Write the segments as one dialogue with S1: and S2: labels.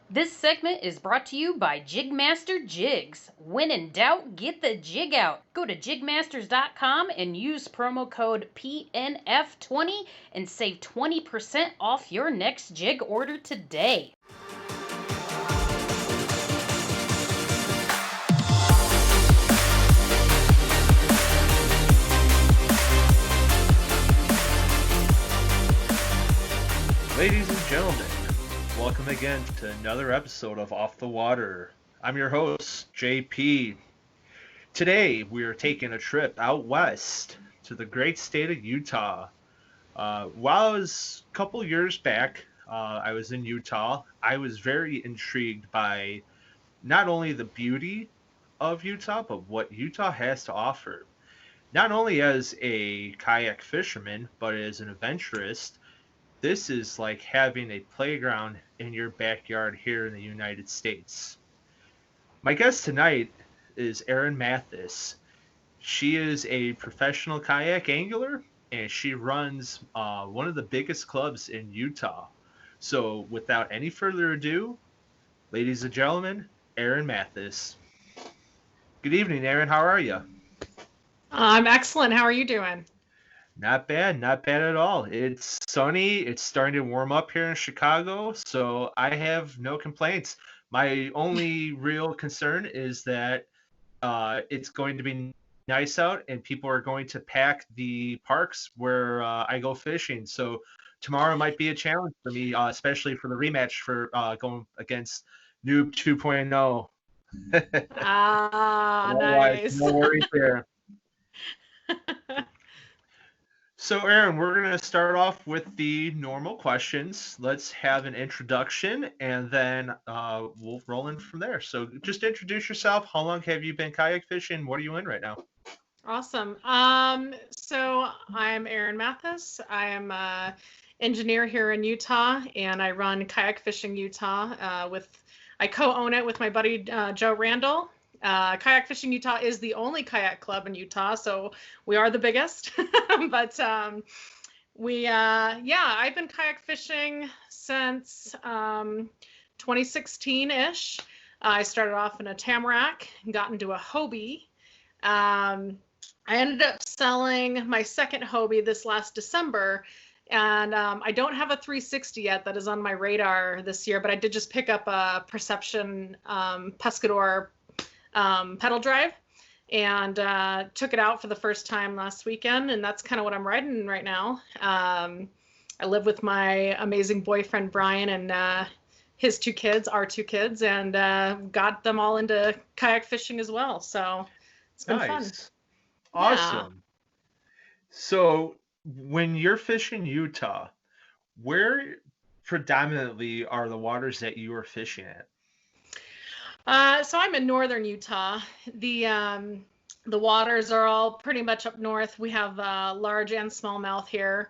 S1: This segment is brought to you by JigMasters Jigs. When in doubt, get the jig out. Go to JigMasters.com and use promo code PNF20 and save 20% off your next jig order today.
S2: Ladies and gentlemen, welcome again to another episode of Off the Water. I'm your host, JP. Today, we are taking a trip out west to the great state of Utah. While I was a couple years back, I was in Utah, I was very intrigued by not only the beauty of Utah, but what Utah has to offer. Not only as a kayak fisherman, but as an adventurist. This is like having a playground in your backyard here in the United States. My guest tonight is Erin Mathis. She is a professional kayak angler and she runs one of the biggest clubs in Utah. So, without any further ado, ladies and gentlemen, Erin Mathis. Good evening, Erin. How are you?
S3: I'm excellent. How are you doing?
S2: Not bad, not bad at all. It's sunny. It's starting to warm up here in Chicago, so I have no complaints. My only real concern is that it's going to be nice out and people are going to pack the parks where I go fishing. So tomorrow might be a challenge for me, especially for the rematch for going against Noob 2.0.
S3: Nice.
S2: No worries there. So, Erin, we're going to start off with the normal questions. Let's have an introduction, and then we'll roll in from there. So, just introduce yourself. How long have you been kayak fishing? What are you in right now?
S3: Awesome. So I'm Erin Mathis. I am an engineer here in Utah, and I run Kayak Fishing Utah. I co-own it with my buddy Joe Randall. Kayak Fishing Utah is the only kayak club in Utah, so we are the biggest. But I've been kayak fishing since 2016-ish. I started off in a Tamarack and got into a Hobie. I ended up selling my second Hobie this last December. And I don't have a 360 yet that is on my radar this year, but I did just pick up a Perception Pescador pedal drive and took it out for the first time last weekend, and that's kind of what I'm riding right now. I live with my amazing boyfriend Brian and our two kids, and got them all into kayak fishing as well, so it's been fun.
S2: Awesome.
S3: Yeah.
S2: So when you're fishing Utah, where predominantly are the waters that you are fishing at?
S3: So I'm in northern Utah. The waters are all pretty much up north. We have large and smallmouth here,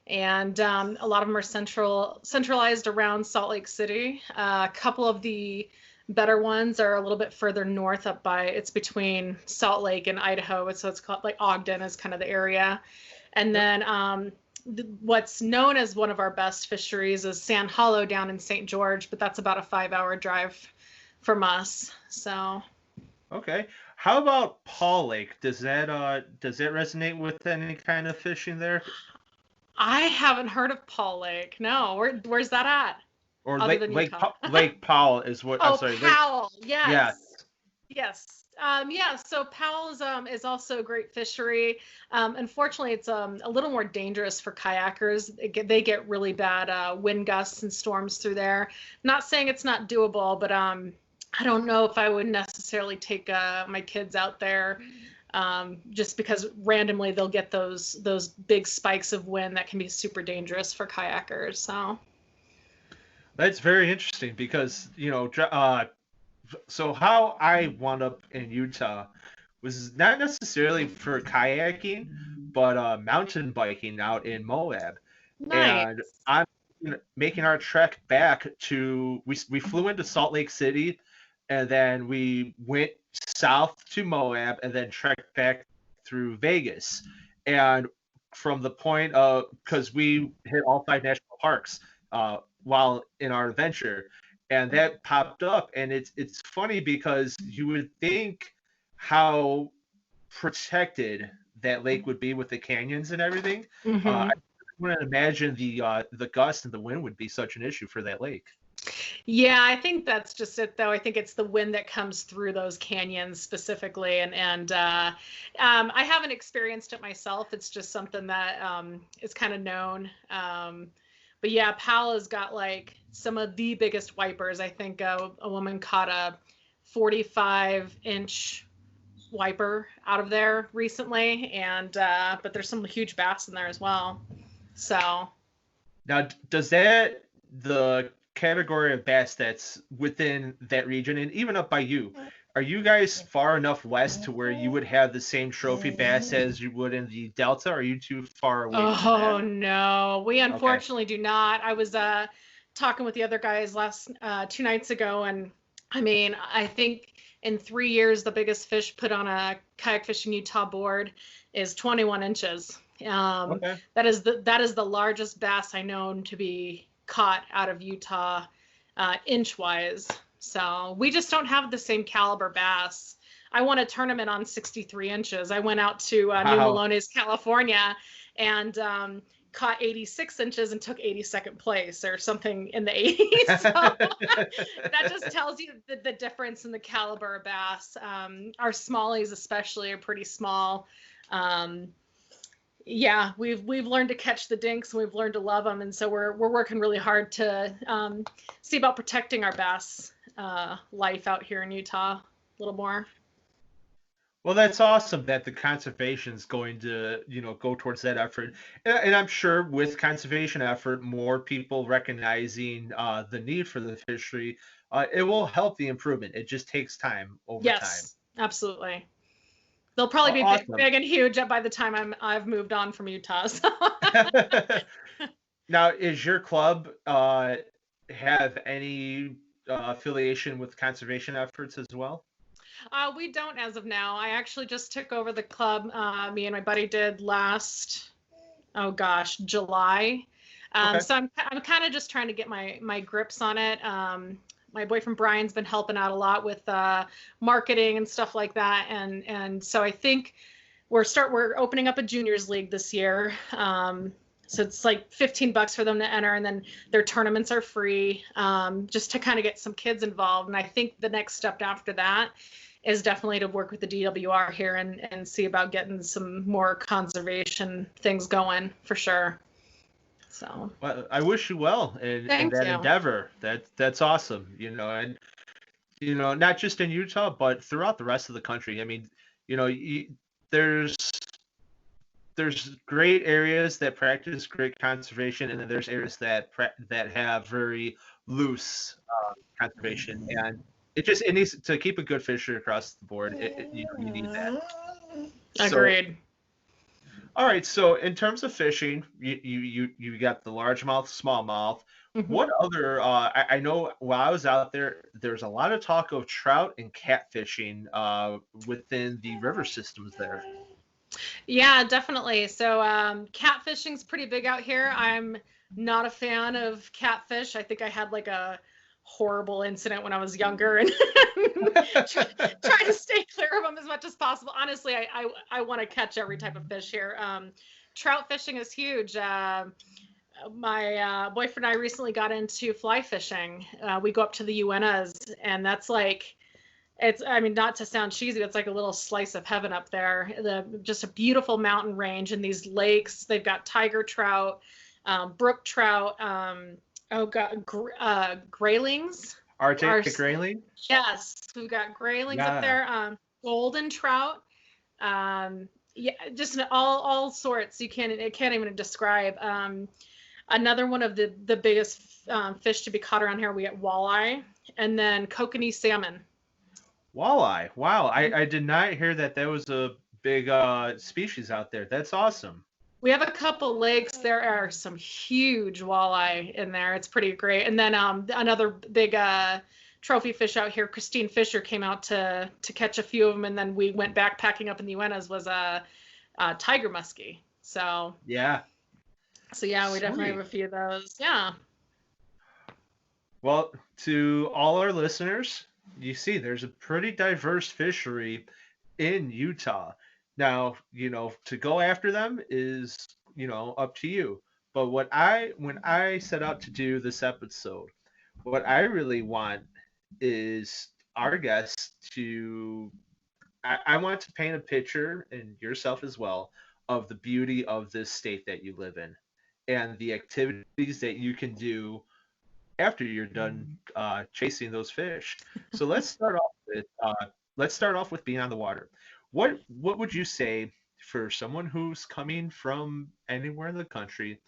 S3: and a lot of them are centralized around Salt Lake City. A couple of the better ones are a little bit further north it's between Salt Lake and Idaho, so it's called like Ogden is kind of the area. And then what's known as one of our best fisheries is Sand Hollow down in St. George, but that's about a 5-hour drive from us. So
S2: okay, how about Paul Lake? Does that resonate with any kind of fishing there?
S3: I haven't heard of Paul Lake. No, where's that at?
S2: Or Lake Powell is what?
S3: Oh,
S2: I'm sorry,
S3: Powell. Yes.
S2: Yes.
S3: Yes. So Powell is also a great fishery. Unfortunately, it's a little more dangerous for kayakers. They get really bad wind gusts and storms through there. Not saying it's not doable, but I don't know if I would necessarily take my kids out there, just because randomly they'll get those big spikes of wind that can be super dangerous for kayakers. So
S2: that's very interesting because so how I wound up in Utah was not necessarily for kayaking, but mountain biking out in Moab.
S3: nice.
S2: And I'm making our trek back to we flew into Salt Lake City, and then we went south to Moab, and then trekked back through Vegas. And from the point of, because we hit all 5 national parks while in our adventure, and that popped up. And it's funny because you would think how protected that lake would be with the canyons and everything. I wouldn't imagine the gust and the wind would be such an issue for that lake.
S3: Yeah, I think that's just it, though. I think it's the wind that comes through those canyons specifically, and I haven't experienced it myself. It's just something that is kind of known. But yeah, Pal has got like some of the biggest wipers. I think a woman caught a 45-inch wiper out of there recently, and but there's some huge bass in there as well. So
S2: now, does that the category of bass that's within that region and even up by you, are you guys far enough west to where you would have the same trophy bass as you would in the Delta? Or are you too far away from
S3: oh
S2: that?
S3: no, we unfortunately do not. I was talking with the other guys last 2 nights ago, and I mean, I think in 3 years the biggest fish put on a Kayak Fishing Utah board is 21 inches. That is the largest bass I know to be caught out of Utah inch wise. So we just don't have the same caliber bass. I won a tournament on 63 inches. I went out to New Melones, California, and caught 86 inches and took 82nd place or something in the 80s. So that just tells you the difference in the caliber of bass. Our smallies especially are pretty small. Yeah, we've learned to catch the dinks, and we've learned to love them, and so we're working really hard to see about protecting our bass life out here in Utah a little more.
S2: Well, that's awesome that the conservation is going to, go towards that effort. And I'm sure with conservation effort, more people recognizing the need for the fishery, it will help the improvement. It just takes time over time.
S3: Yes, absolutely. They'll probably be
S2: awesome.
S3: big and huge by the time I've moved on from Utah. So.
S2: Now, is your club have any affiliation with conservation efforts as well?
S3: We don't as of now. I actually just took over the club. Me and my buddy did last, July. So I'm kind of just trying to get my grips on it. My boyfriend Brian's been helping out a lot with marketing and stuff like that, and so I think we're opening up a juniors league this year. So it's like $15 for them to enter, and then their tournaments are free, just to kind of get some kids involved. And I think the next step after that is definitely to work with the DWR here and see about getting some more conservation things going for sure. So
S2: well, I wish you well in that endeavor. That's awesome. And not just in Utah, but throughout the rest of the country. I mean, there's great areas that practice great conservation, and then there's areas that have very loose conservation, and it needs to keep a good fishery across the board. You need that.
S3: Agreed.
S2: All right, so in terms of fishing, you got the largemouth, smallmouth.
S3: Mm-hmm.
S2: What other? I know while I was out there, there's a lot of talk of trout and catfishing within the river systems there.
S3: Yeah, definitely. So catfishing's pretty big out here. I'm not a fan of catfish. I think I had like a horrible incident when I was younger, and try to stay clear of them as much as possible. Honestly, I want to catch every type of fish here. Trout fishing is huge. My boyfriend and I recently got into fly fishing. We go up to the Uintas, and that's like, not to sound cheesy, it's like a little slice of heaven up there. Just a beautiful mountain range, and these lakes. They've got tiger trout, brook trout, graylings.
S2: Arctic grayling?
S3: Yes, we've got graylings up there. Golden trout. Just all sorts. It can't even describe. Another one of the biggest fish to be caught around here, we get walleye, and then kokanee salmon.
S2: Walleye. Wow. I did not hear that was a big species out there. That's awesome.
S3: We have a couple lakes. There are some huge walleye in there. It's pretty great. And then another big trophy fish out here, Christine Fisher, came out to catch a few of them, and then we went backpacking up in the Uintas, was a tiger muskie. So
S2: yeah.
S3: So yeah, we definitely have a few of those. Yeah.
S2: Well, to all our listeners, you see there's a pretty diverse fishery in Utah. Now, to go after them is, up to you. But when I set out to do this episode, what I really want is our guests to I want to paint a picture, and yourself as well, of the beauty of this state that you live in and the activities that you can do after you're done chasing those fish. So let's start off with being on the water. What would you say for someone who's coming from anywhere in the country,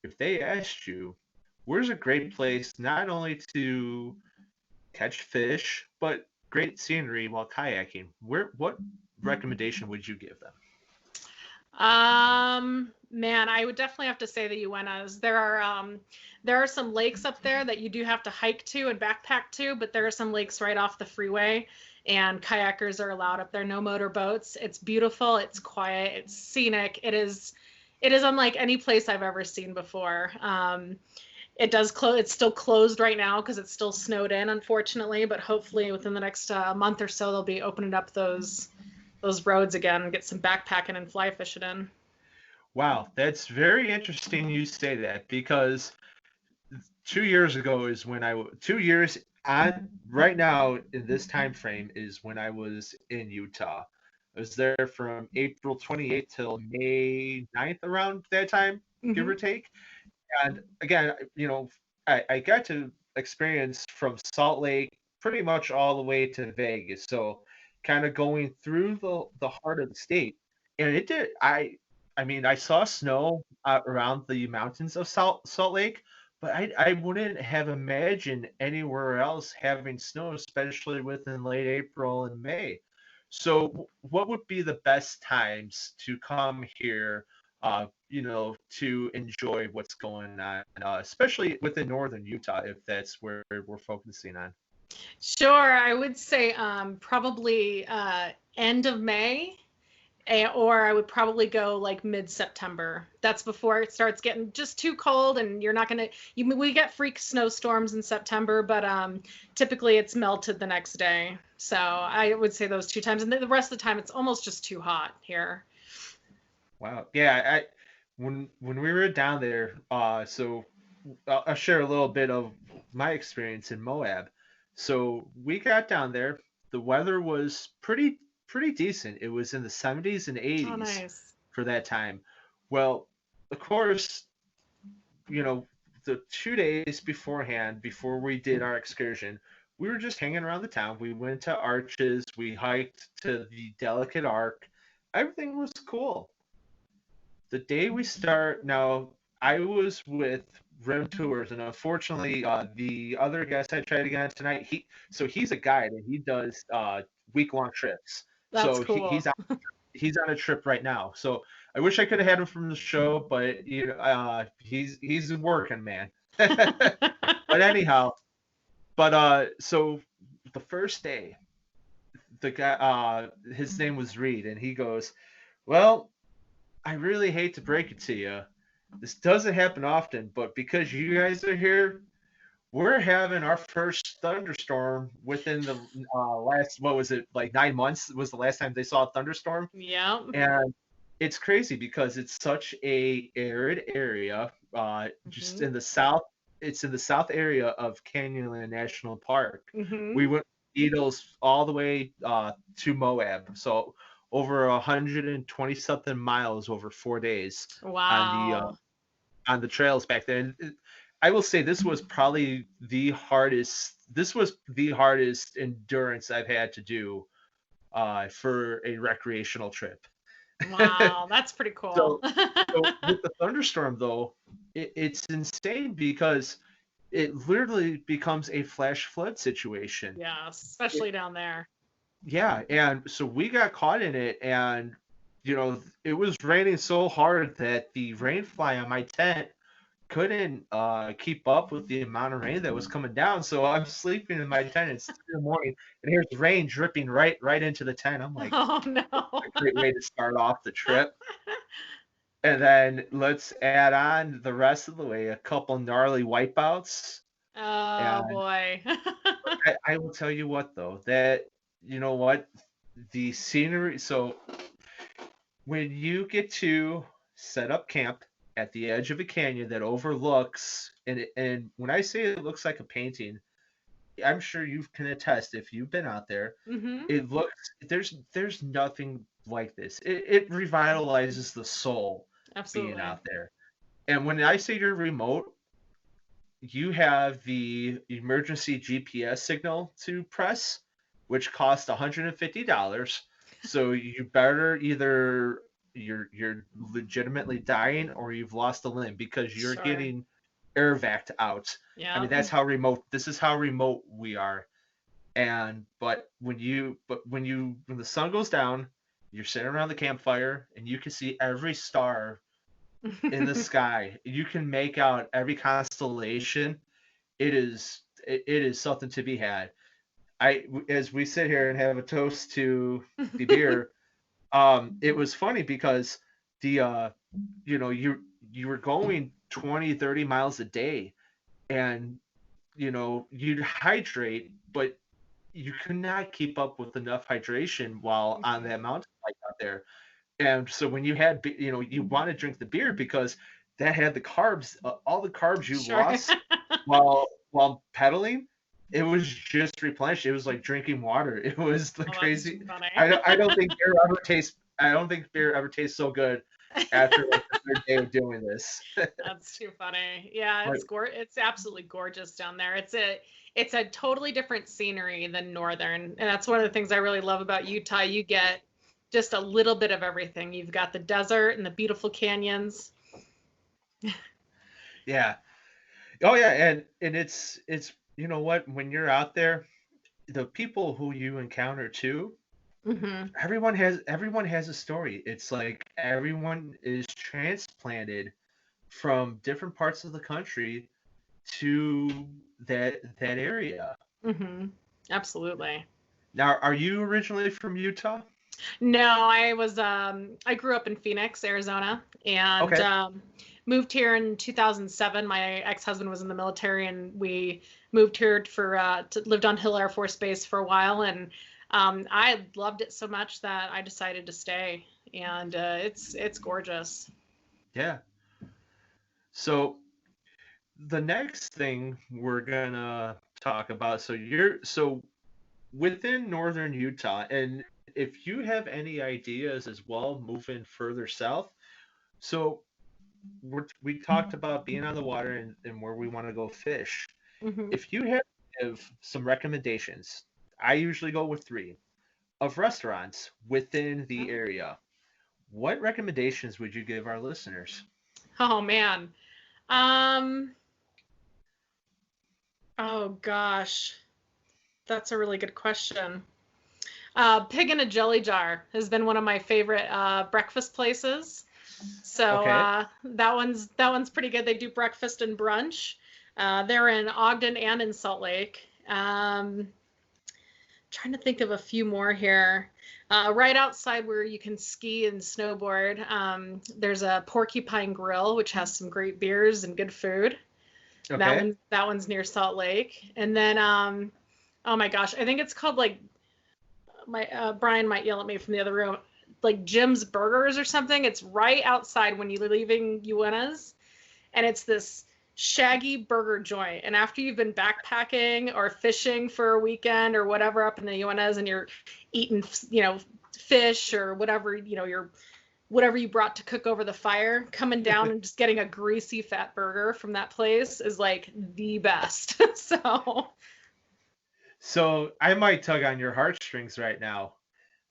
S2: if they asked you, where's a great place not only to catch fish, but great scenery while kayaking? What recommendation would you give them?
S3: Man, I would definitely have to say the Uenas. There are some lakes up there that you do have to hike to and backpack to, but there are some lakes right off the freeway, and kayakers are allowed up there. No motorboats. It's beautiful. It's quiet. It's scenic. It is unlike any place I've ever seen before. It does close. It's still closed right now because it's still snowed in, unfortunately. But hopefully, within the next month or so, they'll be opening up those roads again and get some backpacking and fly fishing in.
S2: Wow, that's very interesting you say that, because 2 years ago is when 2 years on right now in this time frame is when I was in Utah. I was there from April 28th till May 9th, around that time, give or take. And again, I got to experience from Salt Lake pretty much all the way to Vegas. So kind of going through the heart of the state. And it did, I mean, I saw snow around the mountains of Salt Lake, but I wouldn't have imagined anywhere else having snow, especially within late April and May. So what would be the best times to come here, to enjoy what's going on, especially within northern Utah, if that's where we're focusing on?
S3: Sure, I would say probably end of May, or I would probably go like mid-September. That's before it starts getting just too cold, and you're not gonna. We get freak snowstorms in September, but typically it's melted the next day. So I would say those 2 times, and the rest of the time it's almost just too hot here.
S2: Wow. Yeah, when we were down there, so I'll share a little bit of my experience in Moab. So we got down there. The weather was pretty decent. It was in the 70s and 80s.
S3: Oh, nice.
S2: For that time. Well, of course, the 2 days beforehand, before we did our excursion, we were just hanging around the town. We went to Arches. We hiked to the Delicate Arc. Everything was cool. The day we start, now I was with Rim Tours, and unfortunately, the other guest I tried to get on tonight, he's a guide and he does week-long trips.
S3: That's
S2: So
S3: cool.
S2: he's on a trip right now. So I wish I could have had him from the show, but he's working, man. But anyhow, so the first day, the guy, his name was Reed, and he goes, "Well, I really hate to break it to you. This doesn't happen often, but because you guys are here, we're having our first thunderstorm within the last, what was it, like 9 months was the last time they saw a thunderstorm."
S3: Yeah.
S2: And it's crazy because it's such a arid area, just in the south. It's in the south area of Canyonland National Park. We went Needles all the way to Moab, so over 120 something miles over 4 days.
S3: Wow.
S2: On the trails back there. And I will say this was probably the hardest. This was the hardest endurance I've had to do for a recreational trip.
S3: Wow, that's pretty cool.
S2: So with the thunderstorm, though, it's insane because it literally becomes a flash flood situation.
S3: Yeah, especially down there.
S2: Yeah, and so we got caught in it, and it was raining so hard that the rain fly on my tent couldn't keep up with the amount of rain that was coming down. So I'm sleeping in my tent. It's 3 in the morning, and here's rain dripping right into the tent. I'm like,
S3: oh no,
S2: a great way to start off the trip. And then let's add on the rest of the way a couple gnarly wipeouts.
S3: Oh boy.
S2: I will tell you what though, that you know what, the scenery. So when you get to set up camp at the edge of a canyon that overlooks, and when I say it looks like a painting, I'm sure you can attest if you've been out there.
S3: Hmm.
S2: It looks there's nothing like this. It revitalizes the soul being
S3: Absolutely.
S2: out there. And when I say you're remote, you have the emergency GPS signal to press, which costs $150. So you better either you're legitimately dying or you've lost a limb because you're
S3: Sure.
S2: getting air vac out. I
S3: Yeah.
S2: mean, that's how remote. This is how remote we are. And when the sun goes down, you're sitting around the campfire and you can see every star in the sky. You can make out every constellation. It is something to be had. As we sit here and have a toast to the beer, it was funny because the you were going 20, 30 miles a day, and you'd hydrate, but you could not keep up with enough hydration while on that mountain bike out there. And so when you had, you want to drink the beer because that had the carbs, all the carbs you
S3: Sure.
S2: lost while pedaling. It was just replenished. It was like drinking water. It was the
S3: Oh, that's
S2: crazy.
S3: too funny.
S2: I don't think beer ever tastes so good after like the third day of doing this.
S3: That's too funny. Yeah,
S2: But
S3: it's absolutely gorgeous down there. It's a totally different scenery than northern. And that's one of the things I really love about Utah. You get just a little bit of everything. You've got the desert and the beautiful canyons.
S2: yeah, oh yeah, and it's you know what, when you're out there, the people who you encounter too,
S3: Hmm.
S2: everyone has a story. It's like everyone is transplanted from different parts of the country to that area.
S3: Hmm. Absolutely.
S2: Now, are you originally from Utah?
S3: No, I grew up in Phoenix, Arizona, and
S2: Okay.
S3: moved here in 2007. My ex-husband was in the military, and we moved here lived on Hill Air Force Base for a while, and I loved it so much that I decided to stay, and it's gorgeous.
S2: Yeah. So the next thing we're gonna talk about, so within northern Utah, and if you have any ideas as well moving further south, so we talked about being on the water and where we want to go fish.
S3: Hmm.
S2: If you have to give some recommendations, I usually go with three of restaurants within the area. What recommendations would you give our listeners?
S3: Oh man. Um, oh gosh, that's a really good question. Pig in a Jelly Jar has been one of my favorite breakfast places. So
S2: Okay.
S3: that one's pretty good. They do breakfast and brunch. They're in Ogden and in Salt Lake. Trying to think of a few more here. Right outside where you can ski and snowboard, there's a Porcupine Grill, which has some great beers and good food. That
S2: Okay.
S3: one that one's near Salt Lake. And then oh my gosh, I think it's called like my Brian might yell at me from the other room, like Jim's Burgers or something. It's right outside when you're leaving Uena's, and it's this shaggy burger joint. And after you've been backpacking or fishing for a weekend or whatever up in the Uenas, and you're eating, fish or whatever, whatever you brought to cook over the fire, coming down and just getting a greasy fat burger from that place is like the best. So,
S2: So I might tug on your heartstrings right now.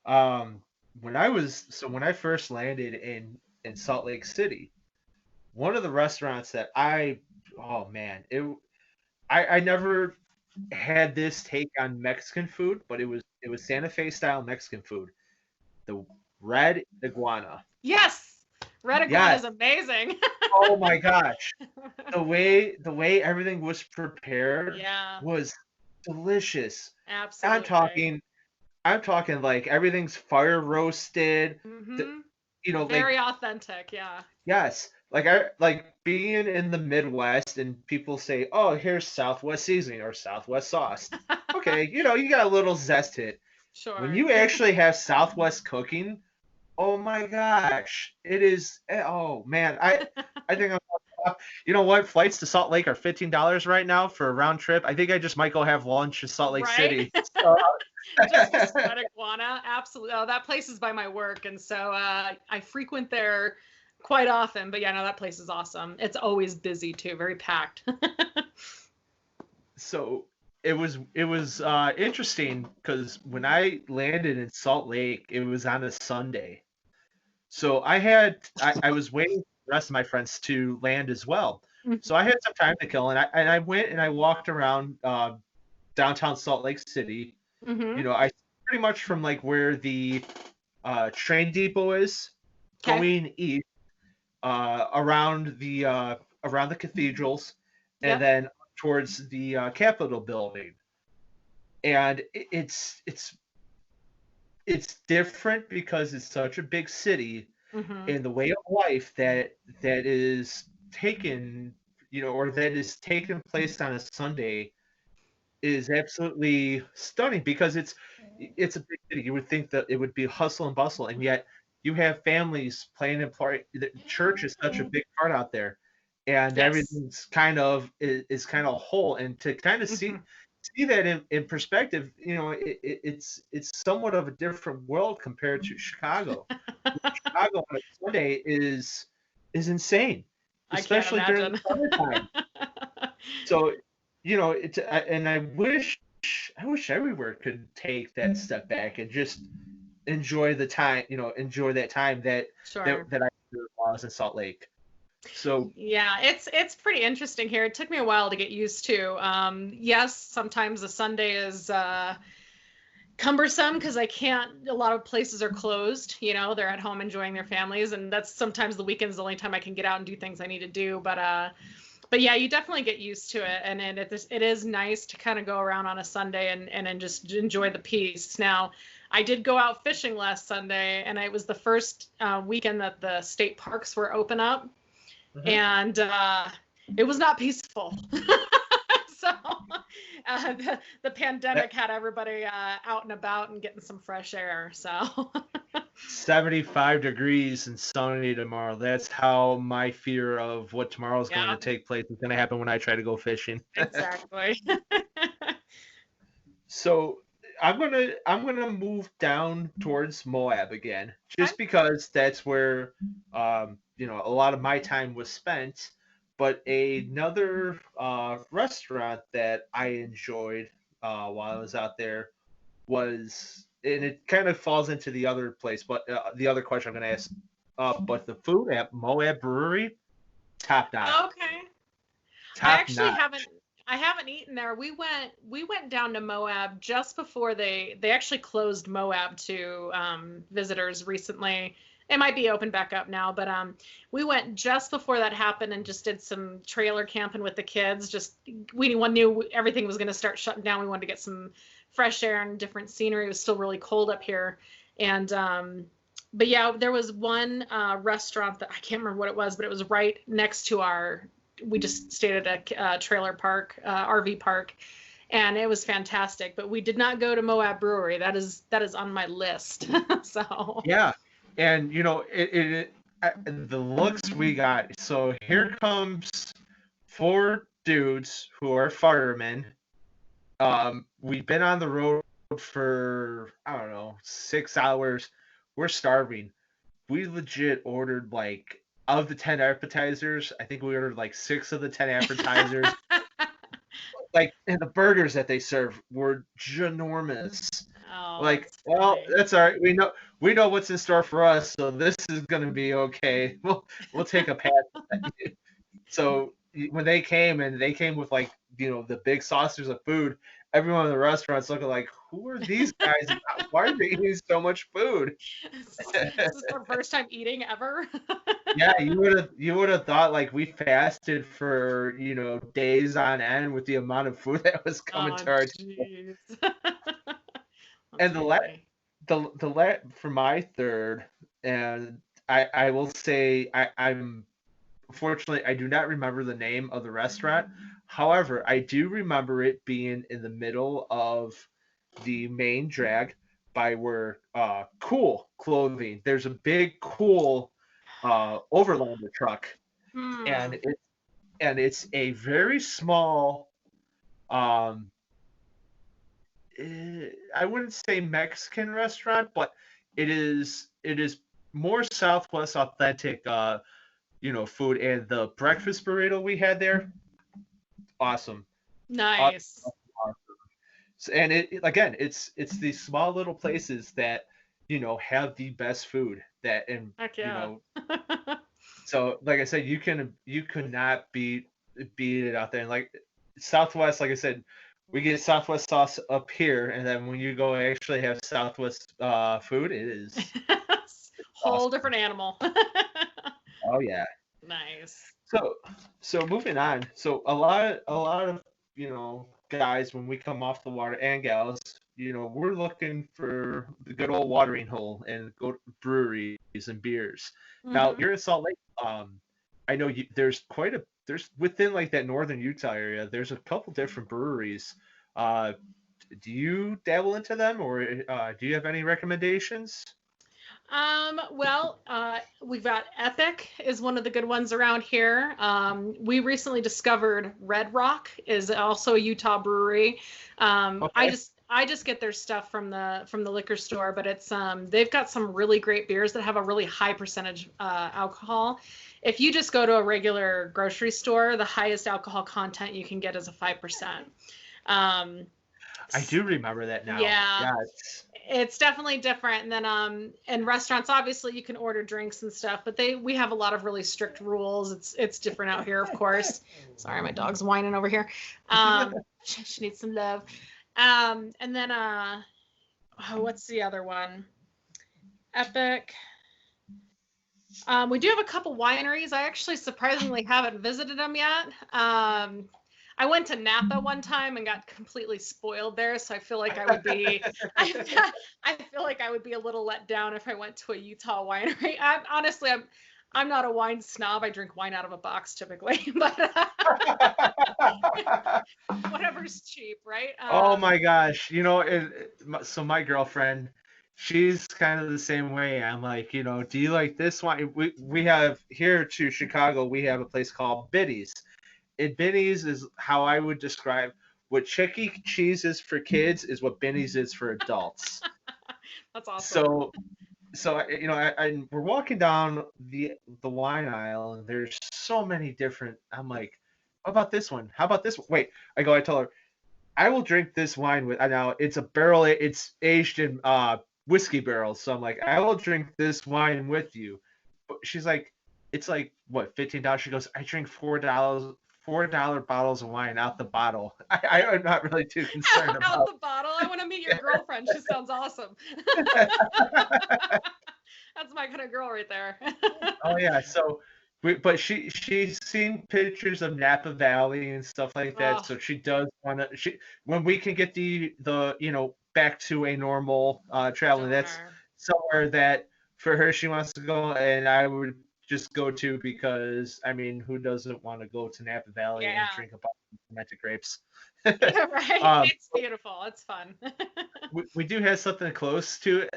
S2: Um, when I first landed in Salt Lake City, one of the restaurants that oh man, I never had this take on Mexican food, but it was Santa Fe style Mexican food. The red iguana.
S3: yes, red iguana
S2: Yes.
S3: is amazing.
S2: Oh my gosh. The way everything was prepared
S3: Yeah,
S2: was delicious. I'm
S3: absolutely.
S2: talking I'm talking like everything's fire roasted. The,
S3: Hmm.
S2: like
S3: Very authentic. Yeah.
S2: yes, like being in the Midwest and people say, "Oh, here's Southwest seasoning or Southwest sauce." Okay, you got a little zest to it. When
S3: Sure.
S2: you actually have Southwest cooking, oh my gosh, it is. Oh man, I think you know what? Flights to Salt Lake are $15 right now for a round trip. I think I just might go have lunch in Salt Lake
S3: Right?
S2: City. So,
S3: Just to spread iguana. Absolutely. Oh, that place is by my work. And so I frequent there quite often. But yeah, no, that place is awesome. It's always busy too, very packed.
S2: so it was interesting because when I landed in Salt Lake, it was on a Sunday. So I was waiting for the rest of my friends to land as well. So I had some time to kill, and I went and I walked around downtown Salt Lake City.
S3: Mm-hmm.
S2: I pretty much from like where the train depot is
S3: Okay.
S2: going east, around the cathedrals, and
S3: Yep.
S2: then towards the Capitol building. And it's different because it's such a big city,
S3: Mm-hmm.
S2: and the way of life that is taken, or that is taking place on a Sunday is absolutely stunning because it's a big city. You would think that it would be hustle and bustle, and yet you have families playing a part. The church is such a big part out there, and
S3: Yes.
S2: everything's kind of is kind of whole. And to kind of
S3: Mm-hmm.
S2: see that in perspective, it's somewhat of a different world compared to Chicago. Chicago on a Sunday is insane,
S3: I can't
S2: especially during the
S3: imagine.
S2: summertime. So, and I wish everywhere could take that step back and just enjoy the time, enjoy that time
S3: Sure.
S2: that I did while I was in Salt Lake. So,
S3: Yeah, it's pretty interesting here. It took me a while to get used to. Yes, sometimes a Sunday is cumbersome because I can't. A lot of places are closed. They're at home enjoying their families, and that's sometimes the weekend's the only time I can get out and do things I need to do. But yeah, you definitely get used to it, and it is nice to kind of go around on a Sunday and just enjoy the peace. Now, I did go out fishing last Sunday, and it was the first weekend that the state parks were open up,
S2: mhm.
S3: and it was not peaceful. So the
S2: That
S3: pandemic had everybody out and about and getting some fresh air. So
S2: 75 degrees and sunny tomorrow. That's how my fear of what tomorrow is going
S3: yeah,
S2: to take place is going to happen when I try to go fishing.
S3: exactly.
S2: So I'm gonna move down towards Moab again,
S3: Okay.
S2: just because that's where a lot of my time was spent. But another restaurant that I enjoyed while I was out there was, and it kind of falls into the other place, but the other question I'm gonna ask. But the food at Moab Brewery, top notch,
S3: Okay. I
S2: top
S3: actually
S2: notch.
S3: haven't I haven't eaten there. We went down to Moab just before they actually closed Moab to visitors recently. It might be open back up now, but we went just before that happened and just did some trailer camping with the kids. Just we knew everything was going to start shutting down. We wanted to get some fresh air and different scenery. It was still really cold up here, and but yeah, there was one restaurant that I can't remember what it was, but it was right next to our. We just stayed at a trailer park, RV park, and it was fantastic. But we did not go to Moab Brewery. That is on my list. So
S2: Yeah, and the looks we got. So here comes four dudes who are firemen. We've been on the road for, I don't know, 6 hours. We're starving. We legit ordered like, of the 10 appetizers, I think we ordered like six of the 10 appetizers. Like, and the burgers that they serve were ginormous.
S3: oh,
S2: Like,
S3: that's
S2: well,
S3: funny.
S2: that's all right. We know what's in store for us, so this is gonna be okay. We'll take a pass. So when they came with like, the big saucers of food, everyone in the restaurant's looking like, who are these guys? Why are they eating so much food?
S3: This is their first time eating ever.
S2: Yeah, you would have thought like we fasted for, days on end with the amount of food that was coming
S3: Oh,
S2: to our table.
S3: jeez. That's
S2: And
S3: funny.
S2: for my third, and I will say I'm unfortunately, I do not remember the name of the restaurant. However, I do remember it being in the middle of the main drag by where Cool Clothing. There's a big Cool Overlander truck, and
S3: Hmm.
S2: it's a very small. I wouldn't say Mexican restaurant, but it is more Southwest authentic, food. And the breakfast burrito we had there, awesome. Awesome.
S3: Nice.
S2: Awesome. And again, it's these small little places that have the best food that, and
S3: Heck yeah.
S2: so like I said, you could not beat it out there. And like Southwest, like I said, we get Southwest sauce up here, and then when you go actually have Southwest food, it is
S3: Whole
S2: awesome.
S3: different animal.
S2: Oh yeah.
S3: Nice.
S2: So moving on. So a lot of guys, when we come off the water, and gals, we're looking for the good old watering hole and go to breweries and beers. Now
S3: Hmm.
S2: you're in Salt Lake. I know there's within like that northern Utah area. There's a couple different breweries. Uh, do you dabble into them, or do you have any recommendations?
S3: We've got Epic is one of the good ones around here. We recently discovered Red Rock is also a Utah brewery.
S2: Okay.
S3: I just get their stuff from the liquor store, but it's they've got some really great beers that have a really high percentage alcohol. If you just go to a regular grocery store, the highest alcohol content you can get is a 5%. Um,
S2: I do remember that now.
S3: yeah,
S2: Yeah.
S3: it's definitely different. And then in restaurants, obviously you can order drinks and stuff, but we have a lot of really strict rules. It's different out here, of course. Sorry, my dog's whining over here. She needs some love. And then what's the other one? Epic. We do have a couple wineries. I actually surprisingly haven't visited them yet. I went to Napa one time and got completely spoiled there, so I feel like I would be I feel like I would be a little let down if I went to a Utah winery. Honestly, I'm not a wine snob. I drink wine out of a box typically, but whatever's cheap, right?
S2: Oh my gosh, so my girlfriend, she's kind of the same way. I'm like, do you like this wine? We have here to Chicago, we have a place called Biddy's. And Benny's is how I would describe what Chuck E. Cheese is for kids is what Benny's is for adults.
S3: That's awesome.
S2: So we're walking down the wine aisle, and there's so many different. I'm like, how about this one? How about this one? Wait, I tell her, I will drink this wine with. Now it's a barrel. It's aged in whiskey barrels. So I'm like, I will drink this wine with you. But she's like, it's like what, $15? She goes, I drink $4 bottles of wine out the bottle. I'm not really too concerned
S3: Out
S2: about.
S3: the bottle. I want to meet your girlfriend. She sounds awesome. That's my kind of girl right there.
S2: Oh yeah, so but she's seen pictures of Napa Valley and stuff like that,
S3: Oh,
S2: so she does want to. She When we can get the back to a normal traveling, that's
S3: darn.
S2: somewhere that for her she wants to go, and I would just go to, because I mean, who doesn't want to go to Napa Valley and
S3: Yeah.
S2: drink a bottle of fermented grapes?
S3: Yeah, right.
S2: um,
S3: It's beautiful. It's fun.
S2: we do have something close to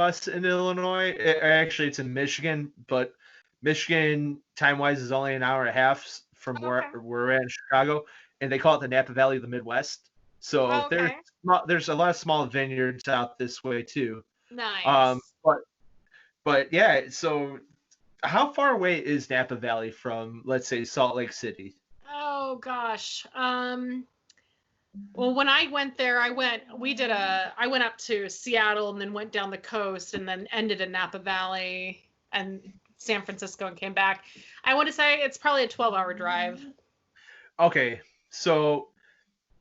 S2: us in Illinois. Actually, it's in Michigan, but Michigan time wise is only an hour and a half from where
S3: Okay.
S2: we're at in Chicago, and they call it the Napa Valley of the Midwest. So
S3: Okay.
S2: there's a lot of small vineyards out this way too. Um,
S3: Nice.
S2: but but yeah, so how far away is Napa Valley from, let's say, Salt Lake City?
S3: Oh gosh. Well, when I went there, I went up to Seattle and then went down the coast and then ended in Napa Valley and San Francisco and came back. I want to say it's probably a 12-hour drive.
S2: Okay, so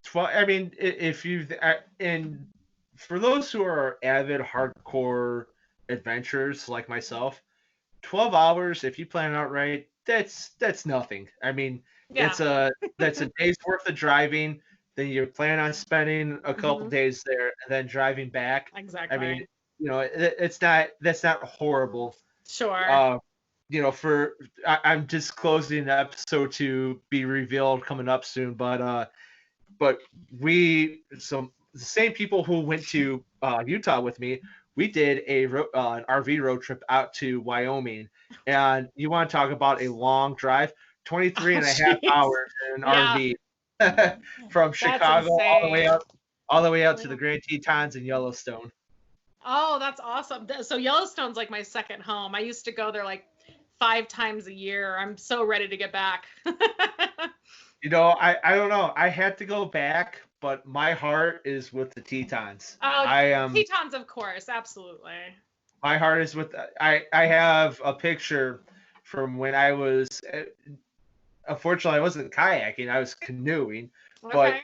S2: 12. I mean, if you've and for those who are avid hardcore adventurers like myself, 12 hours, if you plan it out right, that's nothing. I mean,
S3: Yeah.
S2: that's a day's worth of driving. Then you plan on spending a couple
S3: Hmm.
S2: days there and then driving back. I mean,
S3: Exactly.
S2: it's not that's not horrible.
S3: Sure.
S2: Uh, I'm disclosing the episode to be revealed coming up soon, but the same people who went to Utah with me, we did an RV road trip out to Wyoming, and you want to talk about a long drive, 23 and a half
S3: jeez.
S2: hours in an
S3: Yeah,
S2: RV from
S3: that's
S2: Chicago
S3: insane.
S2: all the way out to the
S3: Yeah.
S2: Grand Tetons and Yellowstone.
S3: Oh, that's awesome. So Yellowstone's like my second home. I used to go there like 5 times a year. I'm so ready to get back.
S2: I don't know. I had to go back, but my heart is with the Tetons.
S3: Oh,
S2: I am.
S3: Tetons, of course, absolutely.
S2: My heart is with. I have a picture from when I was. Unfortunately, I wasn't kayaking. I was canoeing, but
S3: Okay.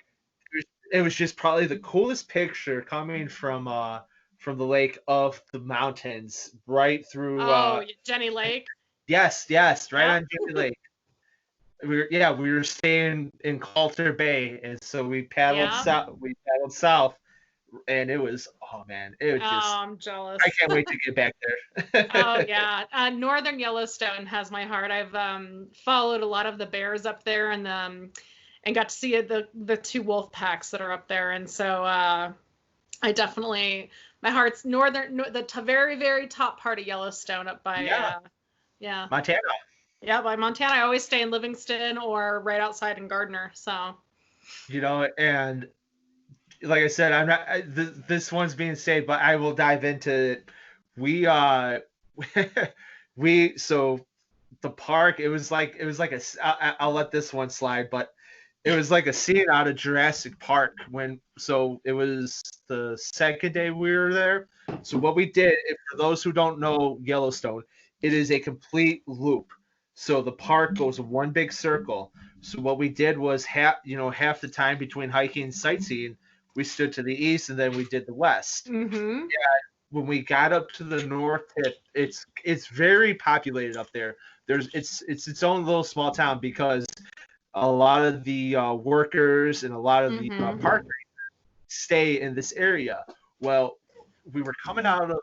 S2: it was just probably the coolest picture coming from the lake of the mountains right through.
S3: Oh, Jenny Lake.
S2: Yes, right
S3: Yep.
S2: on Jimmy Lake. We were staying in Coulter Bay, and so we paddled
S3: Yeah.
S2: south. We paddled south, and it was, oh man, it was
S3: Oh,
S2: just.
S3: I'm jealous.
S2: I can't wait to get back
S3: Oh
S2: there.
S3: yeah, Northern Yellowstone has my heart. I've followed a lot of the bears up there, and got to see the two wolf packs that are up there, and so I definitely my heart's very very top part of Yellowstone up by
S2: Yeah,
S3: yeah
S2: Montana.
S3: yeah by Montana. I always stay in Livingston or right outside in Gardner. So
S2: And like I said, I'm not. This one's being saved, but I will dive into it. We so the park. It was like I'll let this one slide, but it was like a scene out of Jurassic Park so it was the second day we were there. So what we did, for those who don't know Yellowstone, it is a complete loop. So the park goes one big circle. So what we did was half the time between hiking and sightseeing, we stood to the east and then we did the west.
S3: mm-hmm.
S2: When we got up to the north tip, it's very populated up there. It's its own little small town because a lot of the workers and a lot of the
S3: Mm-hmm.
S2: park stay in this area. Well, we were coming out of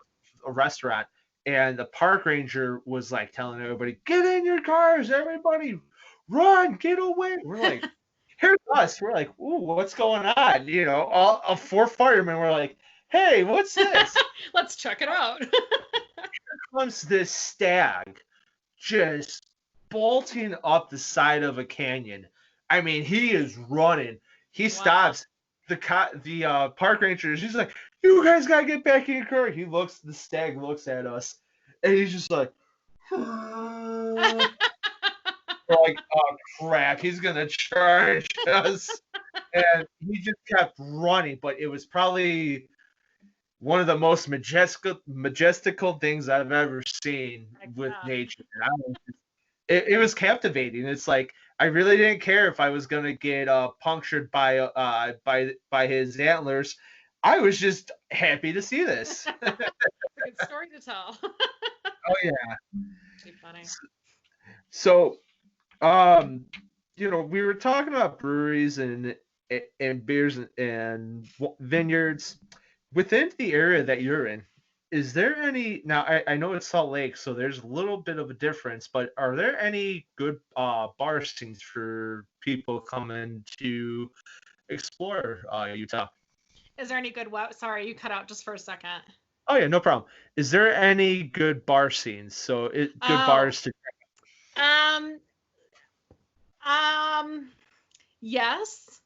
S2: a restaurant, and the park ranger was like telling everybody, "Get in your cars, everybody, run, get away." We're like, "Here's us." We're like, "Ooh, what's going on?" All four firemen were like, "Hey, what's this?"
S3: Let's check it out.
S2: Comes this stag just bolting up the side of a canyon. I mean, he is running. He
S3: Wow.
S2: stops. The park ranger, she's like, "You guys gotta get back in your car." The stag looks at us, and he's just like, we're like, "Oh crap, he's gonna charge us." And he just kept running, but it was probably one of the most majestical things I've ever seen with nature. It was captivating. It's like I really didn't care if I was gonna get punctured by his antlers. I was just happy to see this.
S3: It's a good story to tell.
S2: Oh yeah.
S3: Too funny.
S2: So, we were talking about breweries and beers and vineyards within the area that you're in. Is there any now? I know it's Salt Lake, so there's a little bit of a difference. But are there any good bar scenes for people coming to explore Utah?
S3: Is there any good Sorry, you cut out just for a second.
S2: Oh yeah, no problem. Is there any good bar scenes? So good bars to.
S3: Yes.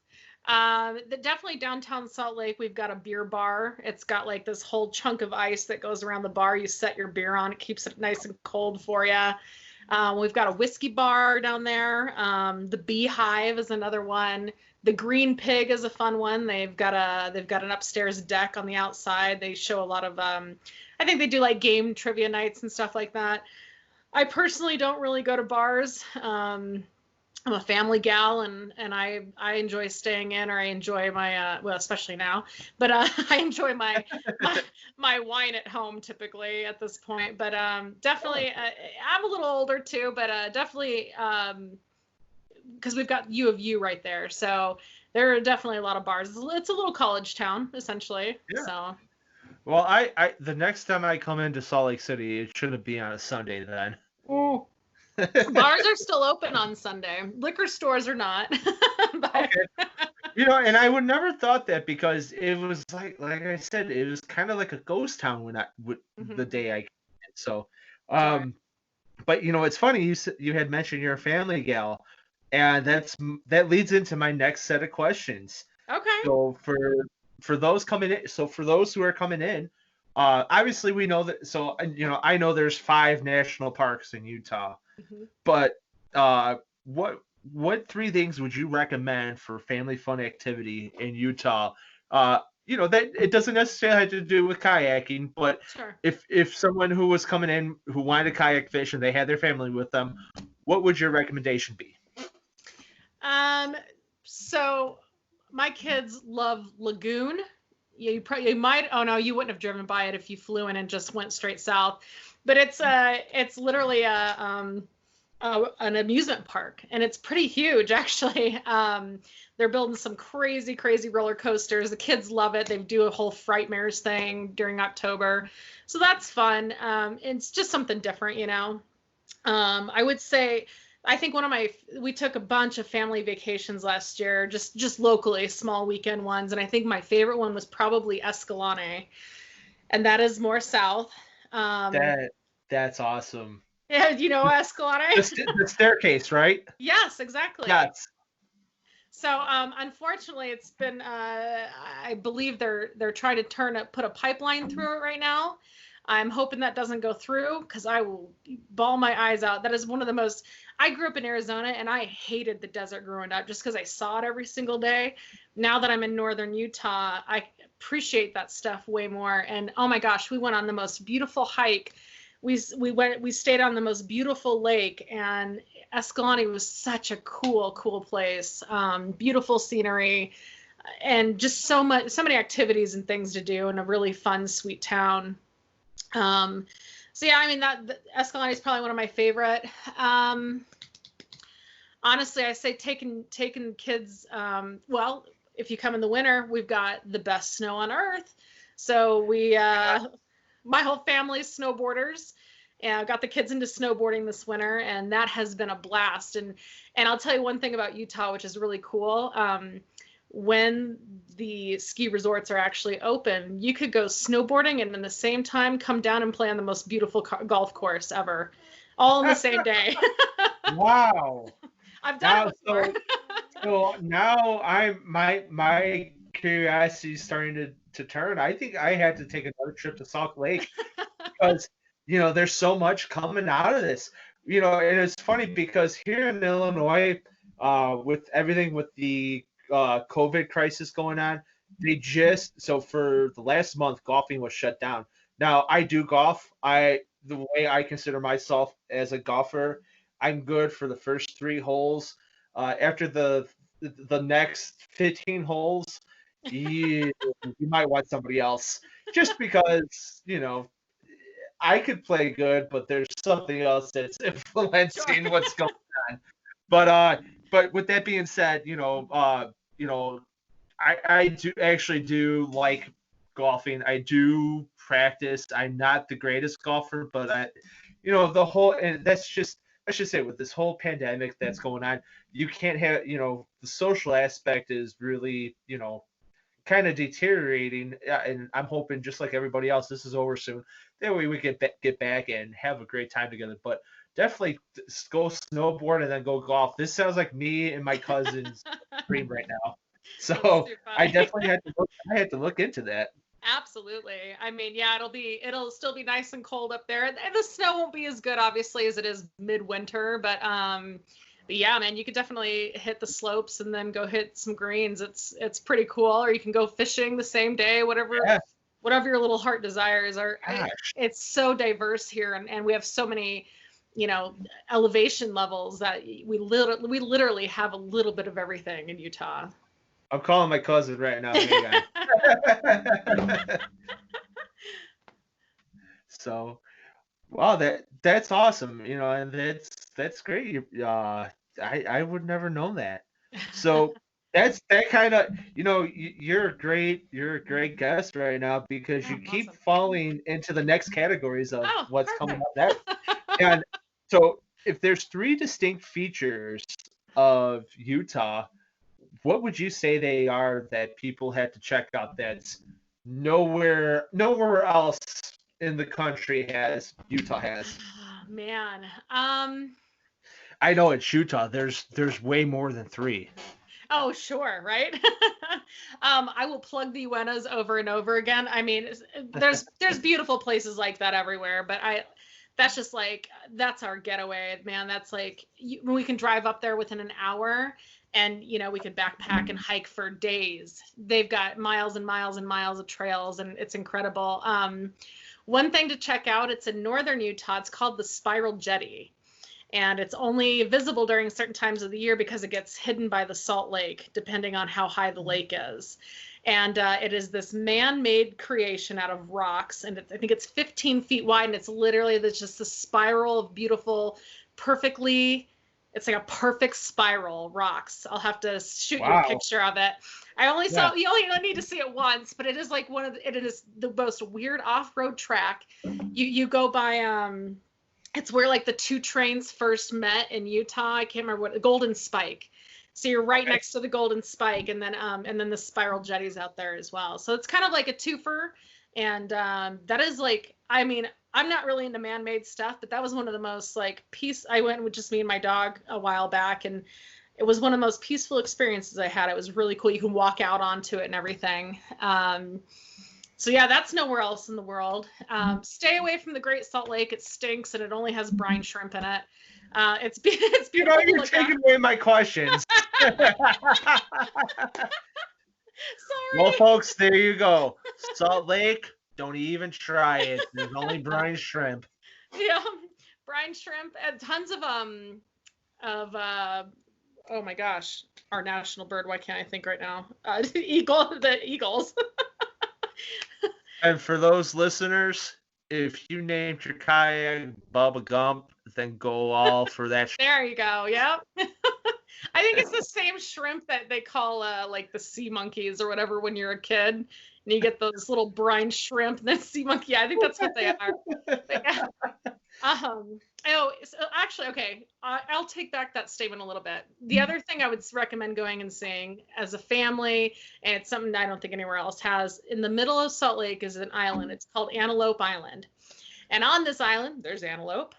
S3: Definitely downtown Salt Lake, we've got a beer bar. It's got like this whole chunk of ice that goes around the bar. You set your beer on, it keeps it nice and cold for you. We've got a whiskey bar down there. The Beehive is another one. The Green Pig is a fun one. They've got an upstairs deck on the outside. They show a lot of I think they do like game trivia nights and stuff like that. I personally don't really go to bars. I'm a family gal, and I enjoy staying in, or I enjoy my well, especially now, but I enjoy my wine at home typically at this point. But definitely, I'm a little older too, but definitely because we've got U of U right there, so there are definitely a lot of bars. It's a little college town essentially.
S2: Yeah.
S3: So.
S2: Well, I the next time I come into Salt Lake City, it shouldn't be on a Sunday then.
S3: Ooh. Bars are still open on Sunday. Liquor stores are not. But
S2: Okay. You know, and I would never thought that because it was like I said, it was kind of like a ghost town the
S3: Mhm.
S2: day I came in. So,
S3: Sure.
S2: but you know, it's funny you had mentioned you're a family gal, and that leads into my next set of questions.
S3: Okay.
S2: So for those coming in, so for those who are coming in, obviously we know that. So you know, I know there's 5 national parks in Utah,
S3: Mhm.
S2: but uh, what 3 things would you recommend for family fun activity in Utah? You know that it doesn't necessarily have to do with kayaking, but
S3: Sure.
S2: if someone who was coming in who wanted to kayak fish and they had their family with them, what would your recommendation be?
S3: Um, so my kids love Lagoon. You might, oh no, you wouldn't have driven by it if you flew in and just went straight south. But it's literally an amusement park, and it's pretty huge actually. They're building some crazy, crazy roller coasters. The kids love it. They do a whole Frightmares thing during October, so that's fun. It's just something different, you know. I would say, I think we took a bunch of family vacations last year, just locally, small weekend ones, and I think my favorite one was probably Escalante, and that is more south. Um,
S2: That's awesome.
S3: yeah, you know Escalante?
S2: The staircase, right?
S3: Yes, exactly.
S2: Yes.
S3: So unfortunately, it's been I believe they're trying to put a pipeline through it right now. I'm hoping that doesn't go through because I will bawl my eyes out. That is one of the most. I grew up in Arizona and I hated the desert growing up just because I saw it every single day. Now that I'm in northern Utah, I appreciate that stuff way more. And oh my gosh, we went on the most beautiful hike. We stayed on the most beautiful lake, and Escalante was such a cool place. Beautiful scenery, and just so many activities and things to do, in a really fun, sweet town. So yeah, I mean Escalante is probably one of my favorite. Honestly, I say taking kids. Well, if you come in the winter, we've got the best snow on earth. So my whole family's snowboarders. And I got the kids into snowboarding this winter, and that has been a blast. And I'll tell you one thing about Utah, which is really cool. When the ski resorts are actually open, you could go snowboarding and in the same time come down and play on the most beautiful golf course ever, all in the same day.
S2: Wow.
S3: I've done
S2: Now,
S3: it before.
S2: so now my curiosity is starting to turn. I think I had to take another trip to Salt Lake because you know there's so much coming out of this. You know, and it's funny because here in Illinois, with everything with the COVID crisis going on, so for the last month golfing was shut down. Now I do golf. The way I consider myself as a golfer, I'm good for the first 3 holes. After the next 15 holes, you might want somebody else just because you know I could play good, but there's something else that's
S3: Sure.
S2: influencing what's going on. But with that being said, you know, I do actually do like golfing. I do practice. I'm not the greatest golfer, but you know, and let's just say with this whole pandemic that's going on, you can't have, you know, the social aspect is really, you know, kind of deteriorating, and I'm hoping just like everybody else, this is over soon. That way we can get back and have a great time together. But definitely go snowboard and then go golf. This sounds like me and my cousin's dream right now.
S3: That's
S2: So
S3: too
S2: I
S3: funny.
S2: definitely had to look. I had to look into that.
S3: Absolutely. I mean, yeah, it'll still be nice and cold up there. And the snow won't be as good, obviously, as it is midwinter, but yeah, man, you could definitely hit the slopes and then go hit some greens. It's pretty cool. Or you can go fishing the same day,
S2: Yeah,
S3: whatever your little heart desires are.
S2: gosh.
S3: It's so diverse here, and we have so many, you know, elevation levels that we literally have a little bit of everything in Utah.
S2: I'm calling my cousin right now. Hang on. So, wow, that's awesome. You know, and that's great. I would never know that. So that's that kind of, you know, you're a great guest right now because
S3: Yeah,
S2: you keep
S3: awesome.
S2: falling into the next categories of
S3: Oh,
S2: what's coming
S3: perfect.
S2: up next. And So if there's three distinct features of Utah, what would you say they are that people had to check out that's nowhere else in the country Utah has?
S3: Man.
S2: I know it's Utah. There's way more than three.
S3: Oh, sure, right? I will plug the Uenas over and over again. I mean, there's beautiful places like that everywhere, but that's just like, that's our getaway, man. That's like, we can drive up there within an hour, and we could backpack and hike for days. They've got miles and miles and miles of trails, and it's incredible. One thing to check out, it's in northern Utah. It's called the Spiral Jetty. And it's only visible during certain times of the year because it gets hidden by the Salt Lake, depending on how high the lake is. And it is this man-made creation out of rocks, and I think it's 15 feet wide, and it's literally just a spiral of beautiful, it's like a perfect spiral rocks. I'll have to shoot you a picture of it. You only need to see it once, but it is like it is the most weird off-road track. You go by it's where like the two trains first met in Utah. I can't remember what, Golden Spike. So you're right next to the Golden Spike, and then the Spiral Jetty's out there as well. So it's kind of like a twofer, and that is like, I mean, I'm not really into man-made stuff, but that was one of the most like I went with just me and my dog a while back, and it was one of the most peaceful experiences I had. It was really cool. You can walk out onto it and everything. So yeah, that's nowhere else in the world. Stay away from the Great Salt Lake. It stinks, and it only has brine shrimp in it. It's beautiful.
S2: You're taking away my questions.
S3: Sorry.
S2: Well, folks, there you go. Salt Lake, don't even try it. There's only brine shrimp.
S3: Yeah, brine shrimp and tons of oh my gosh, our national bird. Why can't I think right now? The eagles.
S2: And for those listeners, if you named your kayak Bubba Gump, then go all for that.
S3: There you go. Yep. I think it's the same shrimp that they call like the sea monkeys or whatever when you're a kid, and you get those little brine shrimp and then sea monkey. I think that's what they are. So actually, okay, I'll take back that statement a little bit. The other thing I would recommend going and seeing as a family, and it's something I don't think anywhere else has, in the middle of Salt Lake is an island. It's called Antelope Island. And on this island, there's antelope,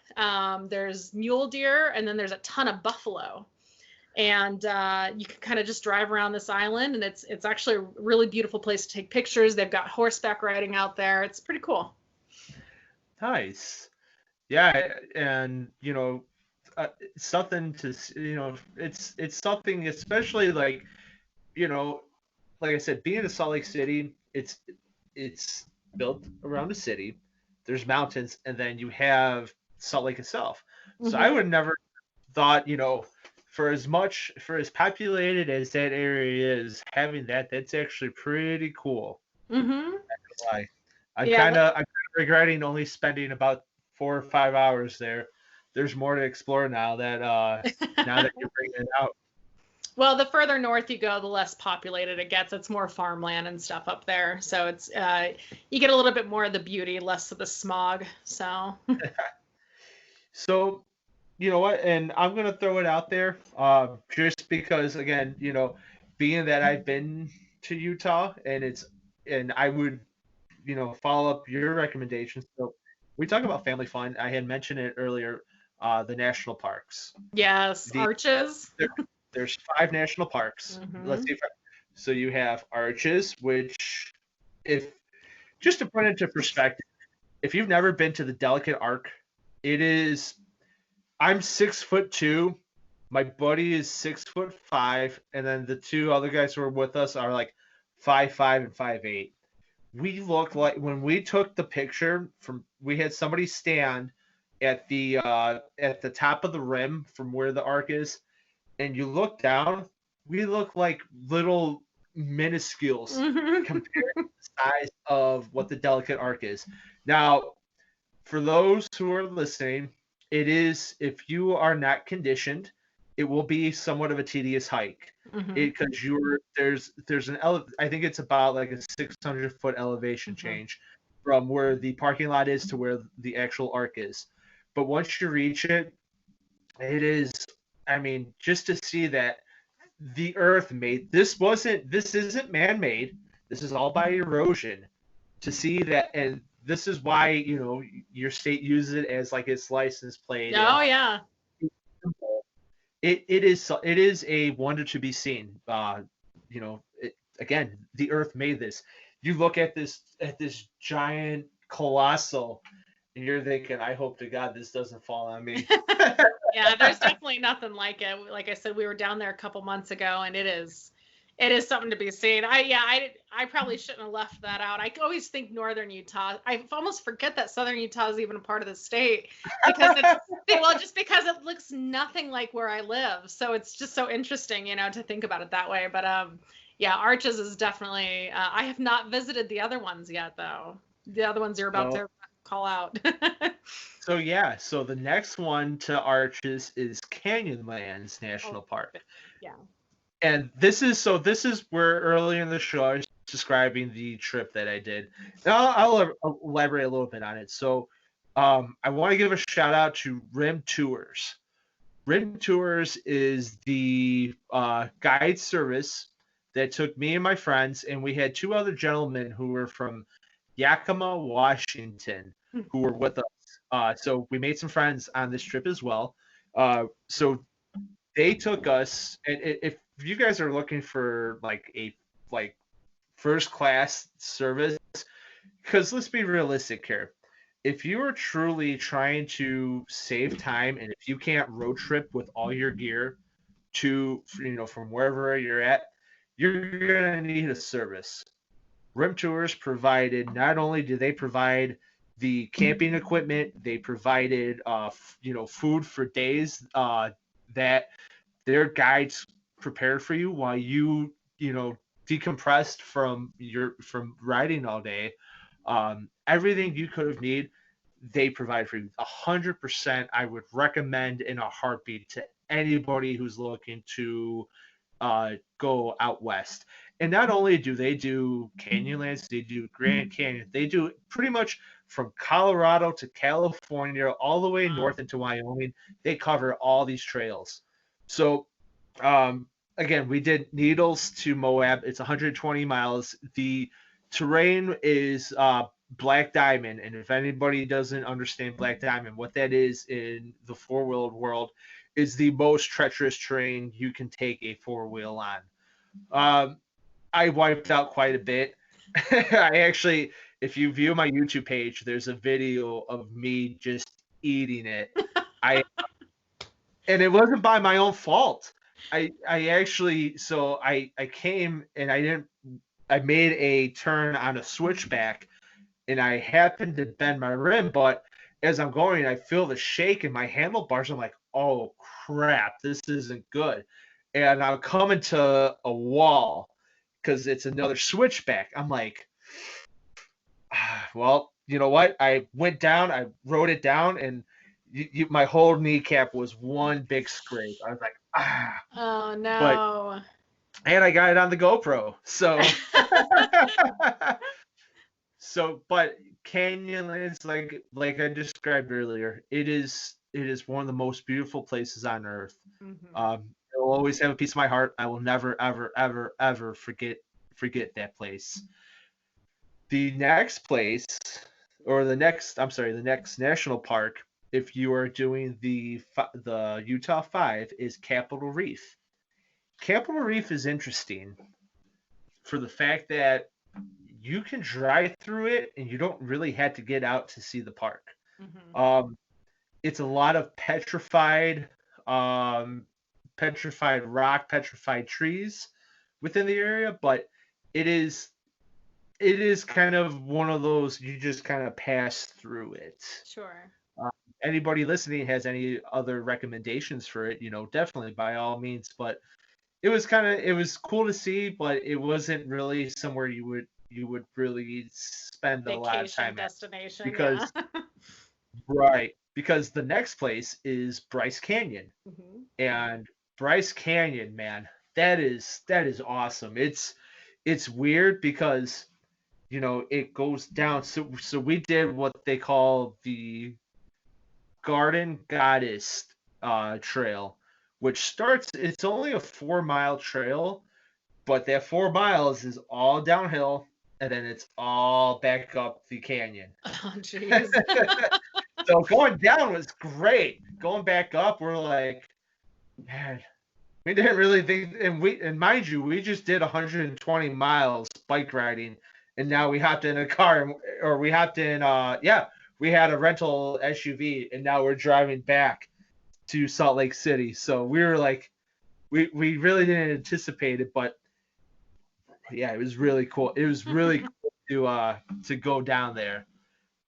S3: there's mule deer, and then there's a ton of buffalo. And you can kind of just drive around this island, and it's actually a really beautiful place to take pictures. They've got horseback riding out there. It's pretty cool.
S2: Nice. Yeah, and something to it's something, especially like like I said, being in Salt Lake City, it's built around a city. There's mountains, and then you have Salt Lake itself. Mm-hmm. So I would never thought, for as populated as that area is, having that's actually pretty cool.
S3: Mm-hmm.
S2: I'm kind of regretting only spending about 4 or 5 hours there. There's more to explore now that you're bringing it out.
S3: Well, the further north you go, the less populated it gets. It's more farmland and stuff up there, so it's you get a little bit more of the beauty, less of the smog. So.
S2: So, you know what? And I'm gonna throw it out there, just because, again, being that I've been to Utah, and I would, follow up your recommendations. So we talk about family fun. I had mentioned it earlier. The national parks.
S3: Yes, Arches.
S2: There's 5 national parks. Mm-hmm. Let's see. So you have Arches, which, just to put it into perspective, if you've never been to the Delicate Arc, it is. I'm 6'2". My buddy is 6'5", and then the 2 other guys who are with us are like 5'5" and 5'8". We look like, when we took the picture, we had somebody stand at the top of the rim from where the arc is, and you look down, we look like little minuscules compared to the size of what the Delicate Arc is. Now, for those who are listening, it is, if you are not conditioned, it will be somewhat of a tedious hike, because there's I think it's about like a 600-foot elevation change from where the parking lot is to where the actual arc is. but once you reach it, it is, I mean, just to see that the earth made this isn't man-made. This is all by erosion. To see that, and this is why, you know, your state uses it as like its license plate.
S3: Oh yeah.
S2: It is a wonder to be seen. You know, again, the earth made this. You look at this giant colossal, and you're thinking, I hope to God this doesn't fall on me.
S3: Yeah, there's definitely nothing like it. Like I said, we were down there a couple months ago, and it is something to be seen. I probably shouldn't have left that out. I always think northern Utah. I almost forget that southern Utah is even a part of the state because just because it looks nothing like where I live. So it's just so interesting, you know, to think about it that way. But yeah, Arches is definitely. I have not visited the other ones yet, though. The other ones you're about to call out.
S2: So yeah, so the next one to Arches is Canyonlands National Park.
S3: Yeah.
S2: And this is where earlier in the show I was describing the trip that I did. Now I'll elaborate a little bit on it. So I want to give a shout out to Rim Tours. Rim Tours is the guide service that took me and my friends, and we had two other gentlemen who were from Yakima, Washington, who were with us. So we made some friends on this trip as well. So they took us, and if you guys are looking for like a first class service, because let's be realistic here, if you are truly trying to save time, and if you can't road trip with all your gear to, you know, from wherever you're at, you're gonna need a service. Rim Tours provided, not only do they provide the camping equipment, they provided you know, food for days that their guides prepared for you while you know, decompressed from riding all day. Everything you could have need, they provide for you. 100%, I would recommend in a heartbeat to anybody who's looking to go out west. And not only do they do Canyonlands, they do Grand Canyon. They do pretty much from Colorado to California, all the way north into Wyoming. They cover all these trails. So, again, we did Needles to Moab. It's 120 miles. The terrain is Black Diamond. And if anybody doesn't understand Black Diamond, what that is in the four-wheeled world is the most treacherous terrain you can take a four-wheel on. I wiped out quite a bit. I actually, if you view my YouTube page, there's a video of me just eating it. And it wasn't by my own fault. I actually, so I came and I made a turn on a switchback, and I happened to bend my rim, but as I'm going, I feel the shake in my handlebars. I'm like, oh crap, this isn't good. And I'm coming to a wall because it's another switchback. I'm like, well, you know what? I went down, I wrote it down, and my whole kneecap was one big scrape. I was like, ah.
S3: Oh no.
S2: And I got it on the GoPro. So, but Canyonlands, like I described earlier, it is one of the most beautiful places on earth. Mm-hmm. It will always have a piece of my heart. I will never, ever, ever, ever forget that place. The next place, or the next national park, if you are doing the Utah 5, is Capitol Reef. Capitol Reef is interesting for the fact that you can drive through it and you don't really have to get out to see the park. Mm-hmm. It's a lot of petrified rock, petrified trees within the area, but it is kind of one of those, you just kind of pass through it.
S3: Sure.
S2: Anybody listening has any other recommendations for it, you know, definitely by all means. But it was cool to see, but it wasn't really somewhere you would really spend
S3: Vacation
S2: a lot of time
S3: destination,
S2: at. Because right, because the next place is Bryce Canyon. Mm-hmm. And Bryce Canyon, man, that is awesome. It's weird because, you know, it goes down. So we did what they call the Garden Goddess trail, which it's only a 4-mile trail, but that 4 miles is all downhill, and then it's all back up the canyon.
S3: Oh, jeez.
S2: So going down was great. Going back up, we're like, man, we didn't really think, and mind you, we just did 120 miles bike riding, and now we hopped in a car, or we hopped in, we had a rental SUV, and now we're driving back to Salt Lake City. So we were like, we really didn't anticipate it, but yeah, it was really cool. It was really cool to go down there.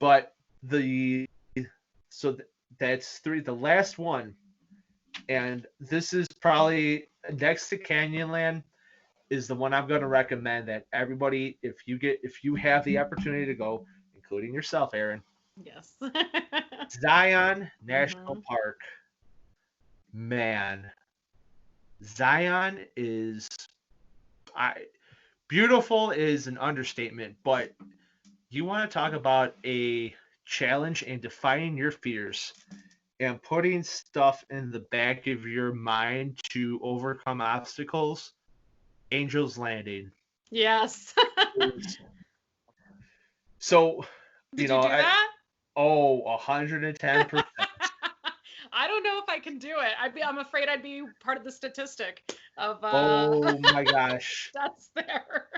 S2: But that's 3. The last one, and this is probably next to Canyonland, is the one I'm going to recommend that everybody, if you have the opportunity to go, including yourself, Erin.
S3: Yes.
S2: Zion National Park. Man, Zion is beautiful is an understatement, but you want to talk about a challenge and defying your fears and putting stuff in the back of your mind to overcome obstacles. Angel's Landing.
S3: Yes.
S2: So,
S3: Did you do that?
S2: 110%.
S3: I don't know if I can do it. I'm afraid I'd be part of the statistic of
S2: Oh my gosh.
S3: That's there.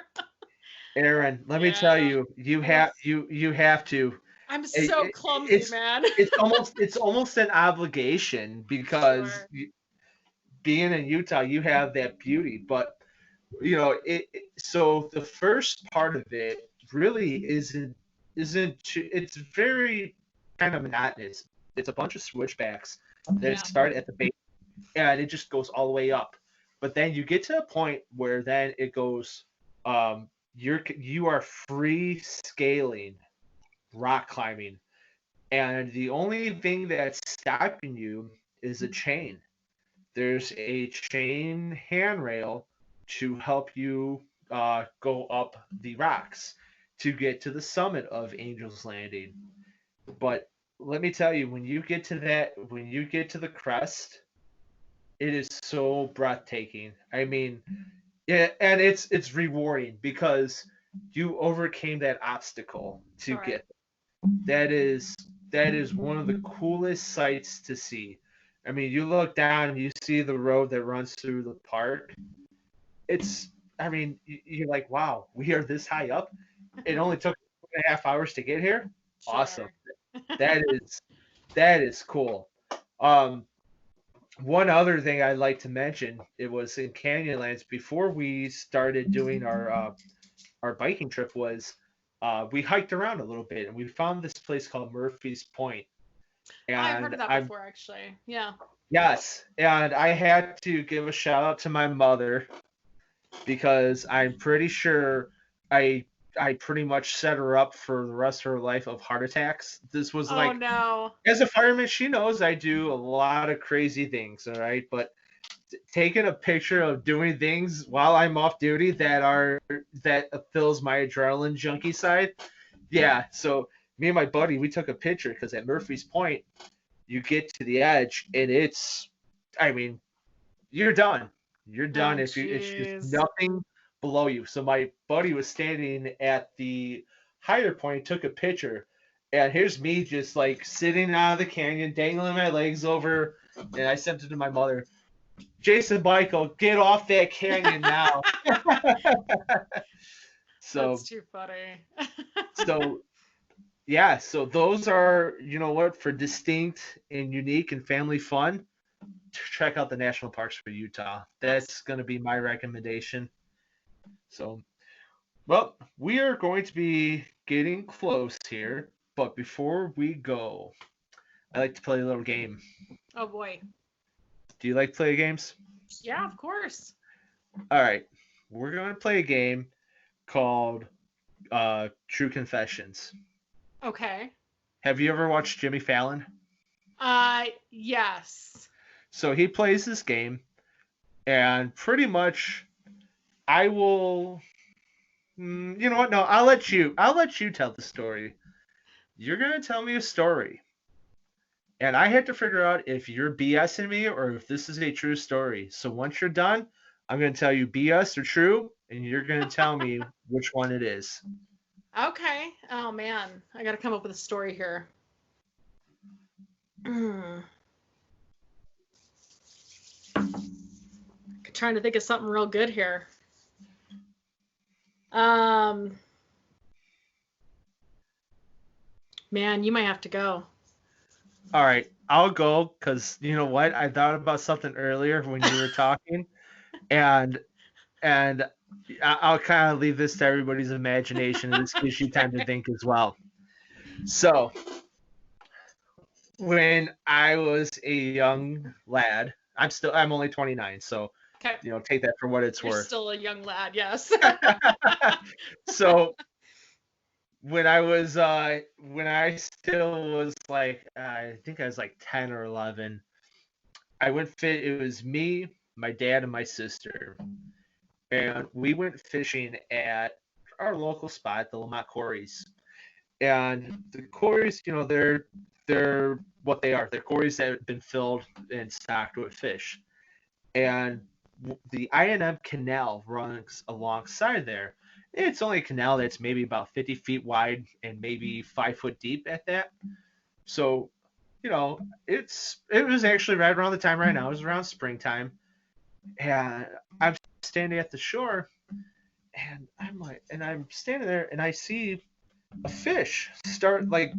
S2: Erin, let me tell you, you have to.
S3: I'm so clumsy, man.
S2: it's almost an obligation because being in Utah, you have that beauty, but so the first part of it really isn't it's very kind of monotonous. It's a bunch of switchbacks that start at the base and it just goes all the way up. But then you get to a point where then it goes, you are free scaling, rock climbing, and the only thing that's stopping you is a chain. There's a chain handrail to help you go up the rocks to get to the summit of Angel's Landing. But let me tell you, when you get to the crest, it is so breathtaking. I mean, yeah, and it's rewarding because you overcame that obstacle to get there. That is one of the coolest sights to see. I mean, you look down and you see the road that runs through the park. You're like, wow, we are this high up. It only took 2.5 hours to get here. Sure. Awesome. That is cool. One other thing I'd like to mention, it was in Canyonlands before we started doing our biking trip was we hiked around a little bit and we found this place called Murphy's Point. And
S3: I've heard of that before, actually. Yeah.
S2: Yes, and I had to give a shout out to my mother because I'm pretty sure I pretty much set her up for the rest of her life of heart attacks. This was
S3: oh no.
S2: As a fireman, she knows I do a lot of crazy things, all right? But taking a picture of doing things while I'm off duty that fills my adrenaline junkie side. Yeah, so me and my buddy, we took a picture because at Murphy's Point, you get to the edge and you're done. You're done if there's nothing below you. So my buddy was standing at the higher point, took a picture, and here's me just like sitting out of the canyon, dangling my legs over, and I sent it to my mother. Jason Michael, get off that canyon now. So
S3: that's too funny.
S2: So those are, for distinct and unique and family fun, check out the national parks for Utah. That's going to be my recommendation. So, well, we are going to be getting close here, but before we go, I like to play a little game.
S3: Oh boy.
S2: Do you like to play games?
S3: Yeah, of course.
S2: All right. We're going to play a game called True Confessions.
S3: Okay.
S2: Have you ever watched Jimmy Fallon?
S3: Yes.
S2: So he plays this game, and pretty much I will. You know what? No, I'll let you tell the story. You're going to tell me a story, And I had to figure out if you're BSing me or if this is a true story. So once you're done, I'm going to tell you BS or true, and you're going to tell me which one it is.
S3: Okay. Oh man, I got to come up with a story here. Trying to think of something real good here. Man, you might have to go.
S2: All right, I'll go because you know what? I thought about something earlier when you were talking, and I'll kind of leave this to everybody's imagination, and this gives you time to think as well. So, when I was a young lad, I'm only 29, so
S3: Okay.
S2: you know, take that for what it's
S3: You're
S2: worth.
S3: still a young lad, yes.
S2: So when I still was like I think I was like 10 or 11, it was me, my dad, and my sister, and we went fishing at our local spot, the Lamont Quarries. And the quarries, you know, they're what they are. They're quarries that have been filled and stocked with fish. And the I&M Canal runs alongside there. It's only a canal that's maybe about 50 feet wide and maybe 5 foot deep at that. So, you know, it was actually right around the time right now. It was around springtime, and I'm standing at the shore, and I'm standing there, and I see a fish start like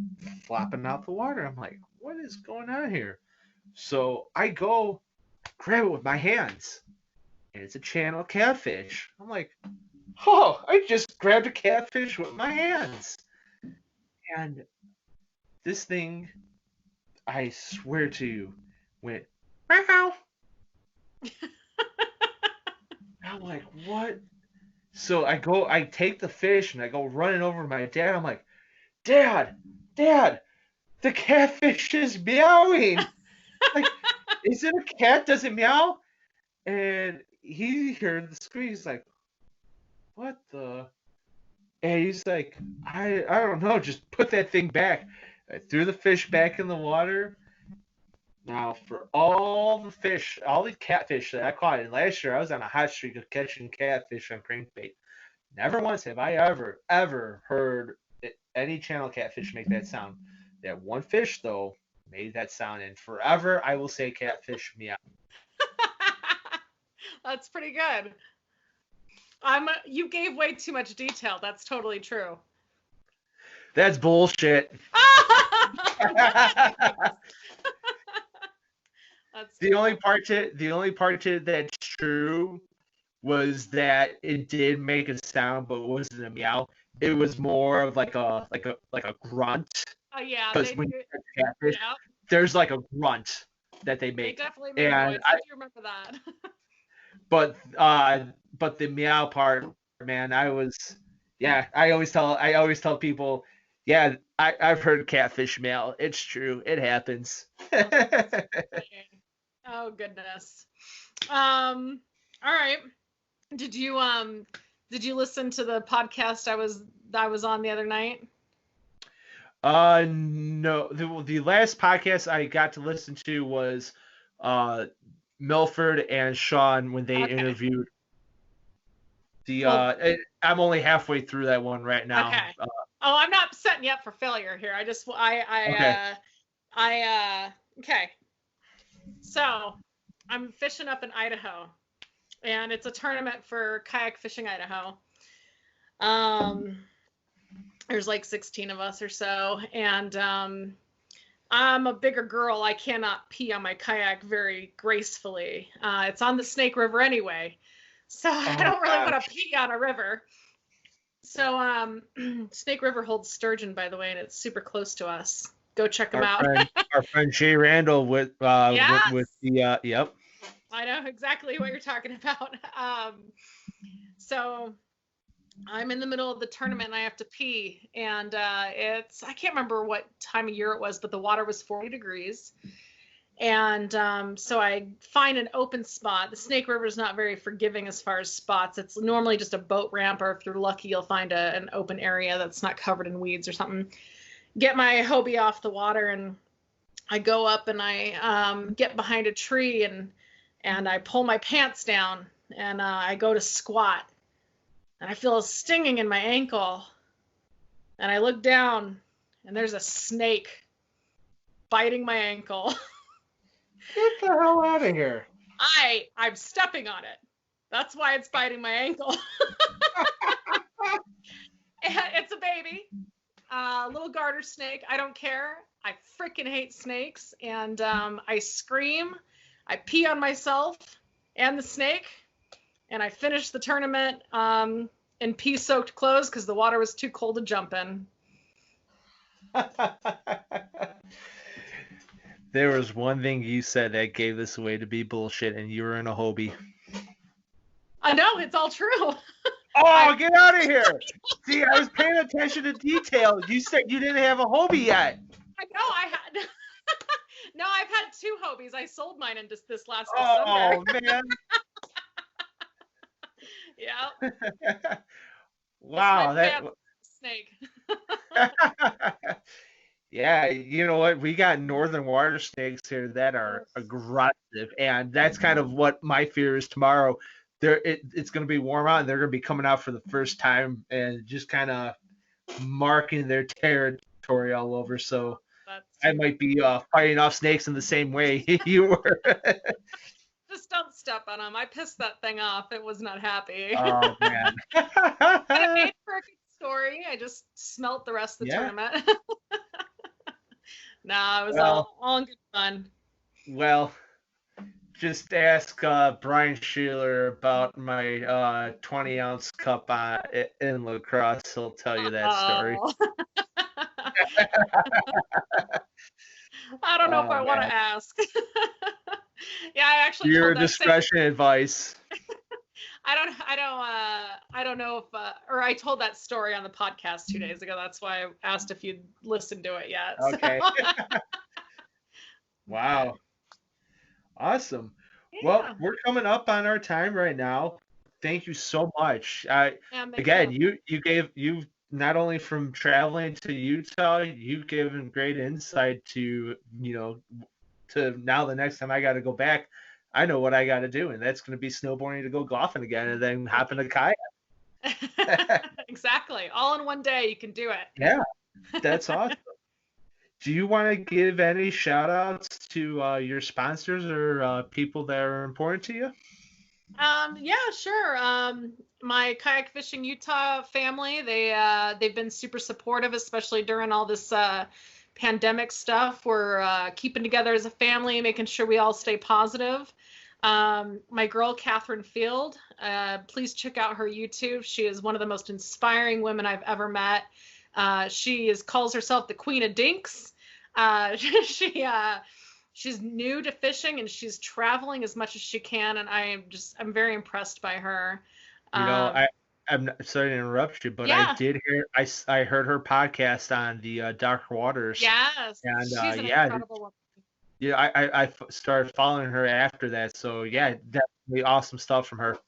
S2: flopping out the water. I'm like, what is going on here? So I go grab it with my hands, and it's a channel catfish. I'm like, oh, I just grabbed a catfish with my hands. And this thing, I swear to you, went, meow. I'm like, what? So I take the fish and I go running over to my dad. I'm like, Dad, the catfish is meowing. Like, is it a cat? Does it meow? And he heard the scream. He's like, what the? And he's like, I don't know. Just put that thing back. I threw the fish back in the water. Now, for all the catfish that I caught, and last year I was on a hot streak of catching catfish on crankbait. Never once have I ever heard any channel catfish make that sound. That one fish, though, made that sound, and forever I will say catfish meow.
S3: That's pretty good. You gave way too much detail. That's totally true.
S2: That's bullshit. The only part to it that's true was that it did make a sound, but it wasn't a meow. It was more of like a grunt.
S3: Oh yeah,
S2: Because when you catch catfish, there's like a grunt that they make.
S3: They definitely make noise. I do remember that.
S2: But the meow part, man, I always tell people, yeah, I've heard catfish meow. It's true. It happens.
S3: Oh goodness. All right. Did you listen to the podcast I was on the other night?
S2: No. The last podcast I got to listen to was Milford and Sean when they interviewed I'm only halfway through that one right now.
S3: Okay. I'm not setting you up for failure here. Okay. So I'm fishing up in Idaho, and it's a tournament for kayak fishing Idaho. There's like 16 of us or so, and I'm a bigger girl. I cannot pee on my kayak very gracefully. It's on the Snake River anyway, so I don't really want to pee on a river. So Snake River holds sturgeon, by the way, and it's super close to us. Go check them out.
S2: Our friend Jay Randall with the yep.
S3: I know exactly what you're talking about. So I'm in the middle of the tournament and I have to pee, and I can't remember what time of year it was, but the water was 40 degrees. And so I find an open spot. The Snake River is not very forgiving as far as spots. It's normally just a boat ramp, or if you're lucky, you'll find an open area that's not covered in weeds or something. Get my Hobie off the water, and I go up and I get behind a tree and I pull my pants down and I go to squat and I feel a stinging in my ankle and I look down and there's a snake biting my ankle.
S2: Get the hell out of here.
S3: I'm stepping on it. That's why it's biting my ankle. It's a baby, little garter snake. I don't care. I freaking hate snakes. And I scream. I pee on myself and the snake. And I finish the tournament in pee-soaked clothes because the water was too cold to jump in.
S2: There was one thing you said that gave this away to be bullshit, and you were in a Hobie.
S3: I know, it's all true.
S2: Oh, get out of here! See, I was paying attention to detail. You said you didn't have a Hobie yet.
S3: I know, I had. No, I've had 2 Hobies. I sold mine in just this last
S2: Oh,
S3: December.
S2: man.
S3: Yeah.
S2: Wow.
S3: That snake.
S2: Yeah, you know what? We got northern water snakes here that are aggressive, and that's kind of what my fear is tomorrow. It's going to be warm out, and they're going to be coming out for the first time and just kind of marking their territory all over. So I might be fighting off snakes in the same way you were.
S3: Just don't step on them. I pissed that thing off. It was not happy.
S2: Oh, man.
S3: But it made for a good story. I just smelt the rest of the tournament. No, it was all in good fun.
S2: Well, just ask Brian Sheeler about my 20-ounce cup in lacrosse. He'll tell you that story.
S3: I don't know if I want to ask. Yeah, I actually
S2: your discretion advice.
S3: I don't know if or I told that story on the podcast 2 days ago. That's why I asked if you'd listened to it yet.
S2: Okay. So. Wow. Awesome.
S3: Yeah.
S2: Well, we're coming up on our time right now. Thank you so much. Again, you've not only from traveling to Utah, you've given great insight to, to now the next time I got to go back, I know what I got to do, and that's going to be snowboarding to go golfing again and then hop in a kayak.
S3: Exactly. All in one day, you can do it.
S2: Yeah, that's awesome. Do you want to give any shout outs to your sponsors or people that are important to you?
S3: Yeah, sure. My Kayak Fishing Utah family, they've been super supportive, especially during all this pandemic stuff. We're keeping together as a family, making sure we all stay positive. My girl, Catherine Field, please check out her YouTube. She is one of the most inspiring women I've ever met. She calls herself the Queen of Dinks. She's new to fishing and she's traveling as much as she can, and I'm very impressed by her.
S2: I'm sorry to interrupt you, but I did hear I heard her podcast on the Dark Waters.
S3: Yes,
S2: and
S3: she's an incredible woman.
S2: Yeah, I started following her after that. So yeah, definitely awesome stuff from her.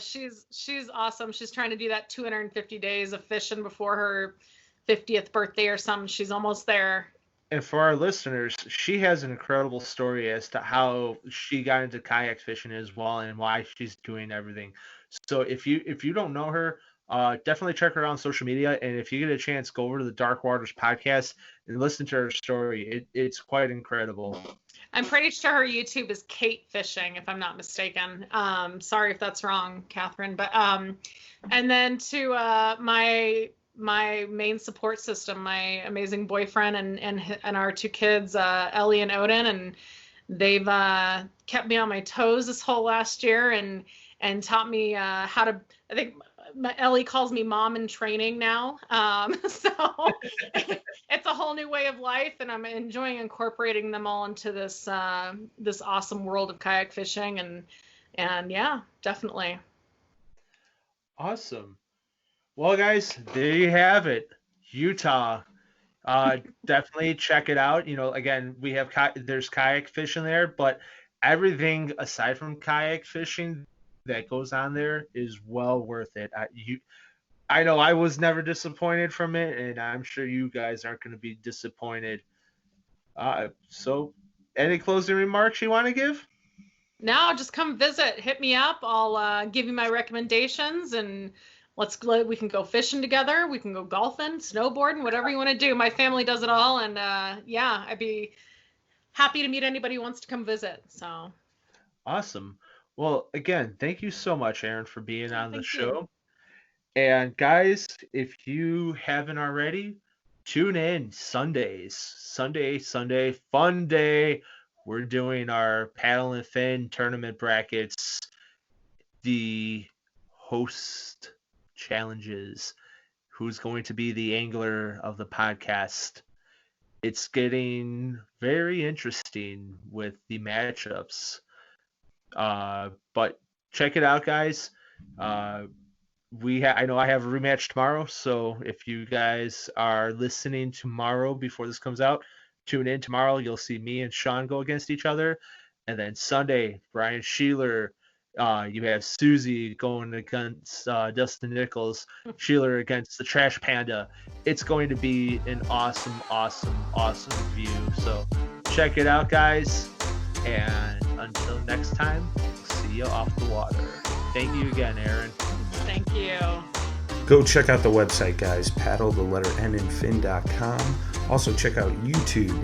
S3: She's awesome. She's trying to do that 250 days of fishing before her 50th birthday or something. She's almost there.
S2: And for our listeners, she has an incredible story as to how she got into kayak fishing as well and why she's doing everything. So if you don't know her, definitely check her out on social media. And if you get a chance, go over to the Dark Waters podcast and listen to her story. It's quite incredible.
S3: I'm pretty sure her YouTube is Kate Fishing, if I'm not mistaken. Sorry if that's wrong, Catherine. But and then to my main support system, my amazing boyfriend and our 2 kids, Ellie and Odin, and they've kept me on my toes this whole last year and taught me how to. I think Ellie calls me mom in training now. So it's a whole new way of life, and I'm enjoying incorporating them all into this awesome world of kayak fishing, and yeah, definitely.
S2: Awesome. Well, guys, there you have it, Utah. Definitely check it out. Again, we have there's kayak fishing there, but everything aside from kayak fishing that goes on there is well worth it. I know I was never disappointed from it, and I'm sure you guys aren't going to be disappointed. So, any closing remarks you want to give?
S3: No, just come visit. Hit me up. I'll give you my recommendations, and we can go fishing together. We can go golfing, snowboarding, whatever you want to do. My family does it all, and yeah, I'd be happy to meet anybody who wants to come visit. So
S2: Awesome. Well, again, thank you so much, Erin, for being on the
S3: thank you.
S2: show. And guys, if you haven't already, tune in Sundays. Sunday, fun day. We're doing our paddle and fin tournament brackets, the host challenges, who's going to be the angler of the podcast. It's getting very interesting with the matchups. But check it out, guys. I know I have a rematch tomorrow, so if you guys are listening tomorrow before this comes out, tune in tomorrow. You'll see me and Sean go against each other, and then Sunday, Brian Sheeler. You have Susie going against Dustin Nichols, Sheeler against the Trash Panda. It's going to be an awesome review. So check it out, guys. And until next time, see you off the water. Thank you again, Erin.
S3: Thank you.
S4: Go check out the website, guys. Paddle the letter N and fin.com. Also check out YouTube,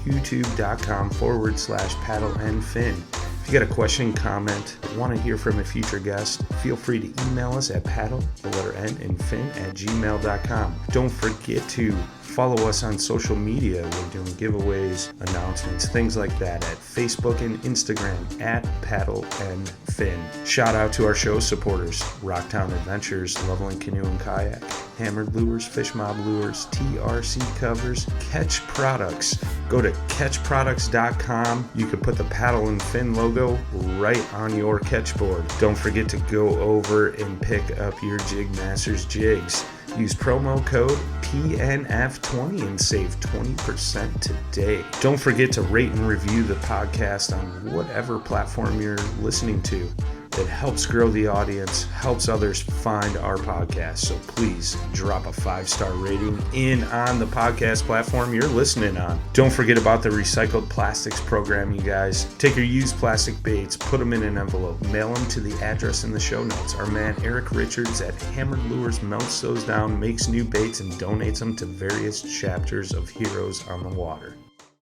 S4: youtube.com/paddle and fin. If you got a question, comment, want to hear from a future guest, feel free to email us at paddle the letter N and fin@gmail.com. Don't forget to follow us on social media. We're doing giveaways, announcements, things like that at Facebook and Instagram at Paddle and Fin. Shout out to our show supporters, Rocktown Adventures, Loveland Canoe and Kayak, Hammered Lures, Fish Mob Lures, TRC Covers, Ketch Products. Go to ketchproducts.com. You can put the Paddle and Fin logo right on your catch board. Don't forget to go over and pick up your JigMasters Jigs. Use promo code PNF20 and save 20% today. Don't forget to rate and review the podcast on whatever platform you're listening to. It helps grow the audience, helps others find our podcast. So please drop a 5-star rating in on the podcast platform you're listening on. Don't forget about the recycled plastics program, you guys. Take your used plastic baits, put them in an envelope, mail them to the address in the show notes. Our man Eric Richards at Hammered Lures melts those down, makes new baits, and donates them to various chapters of Heroes on the Water.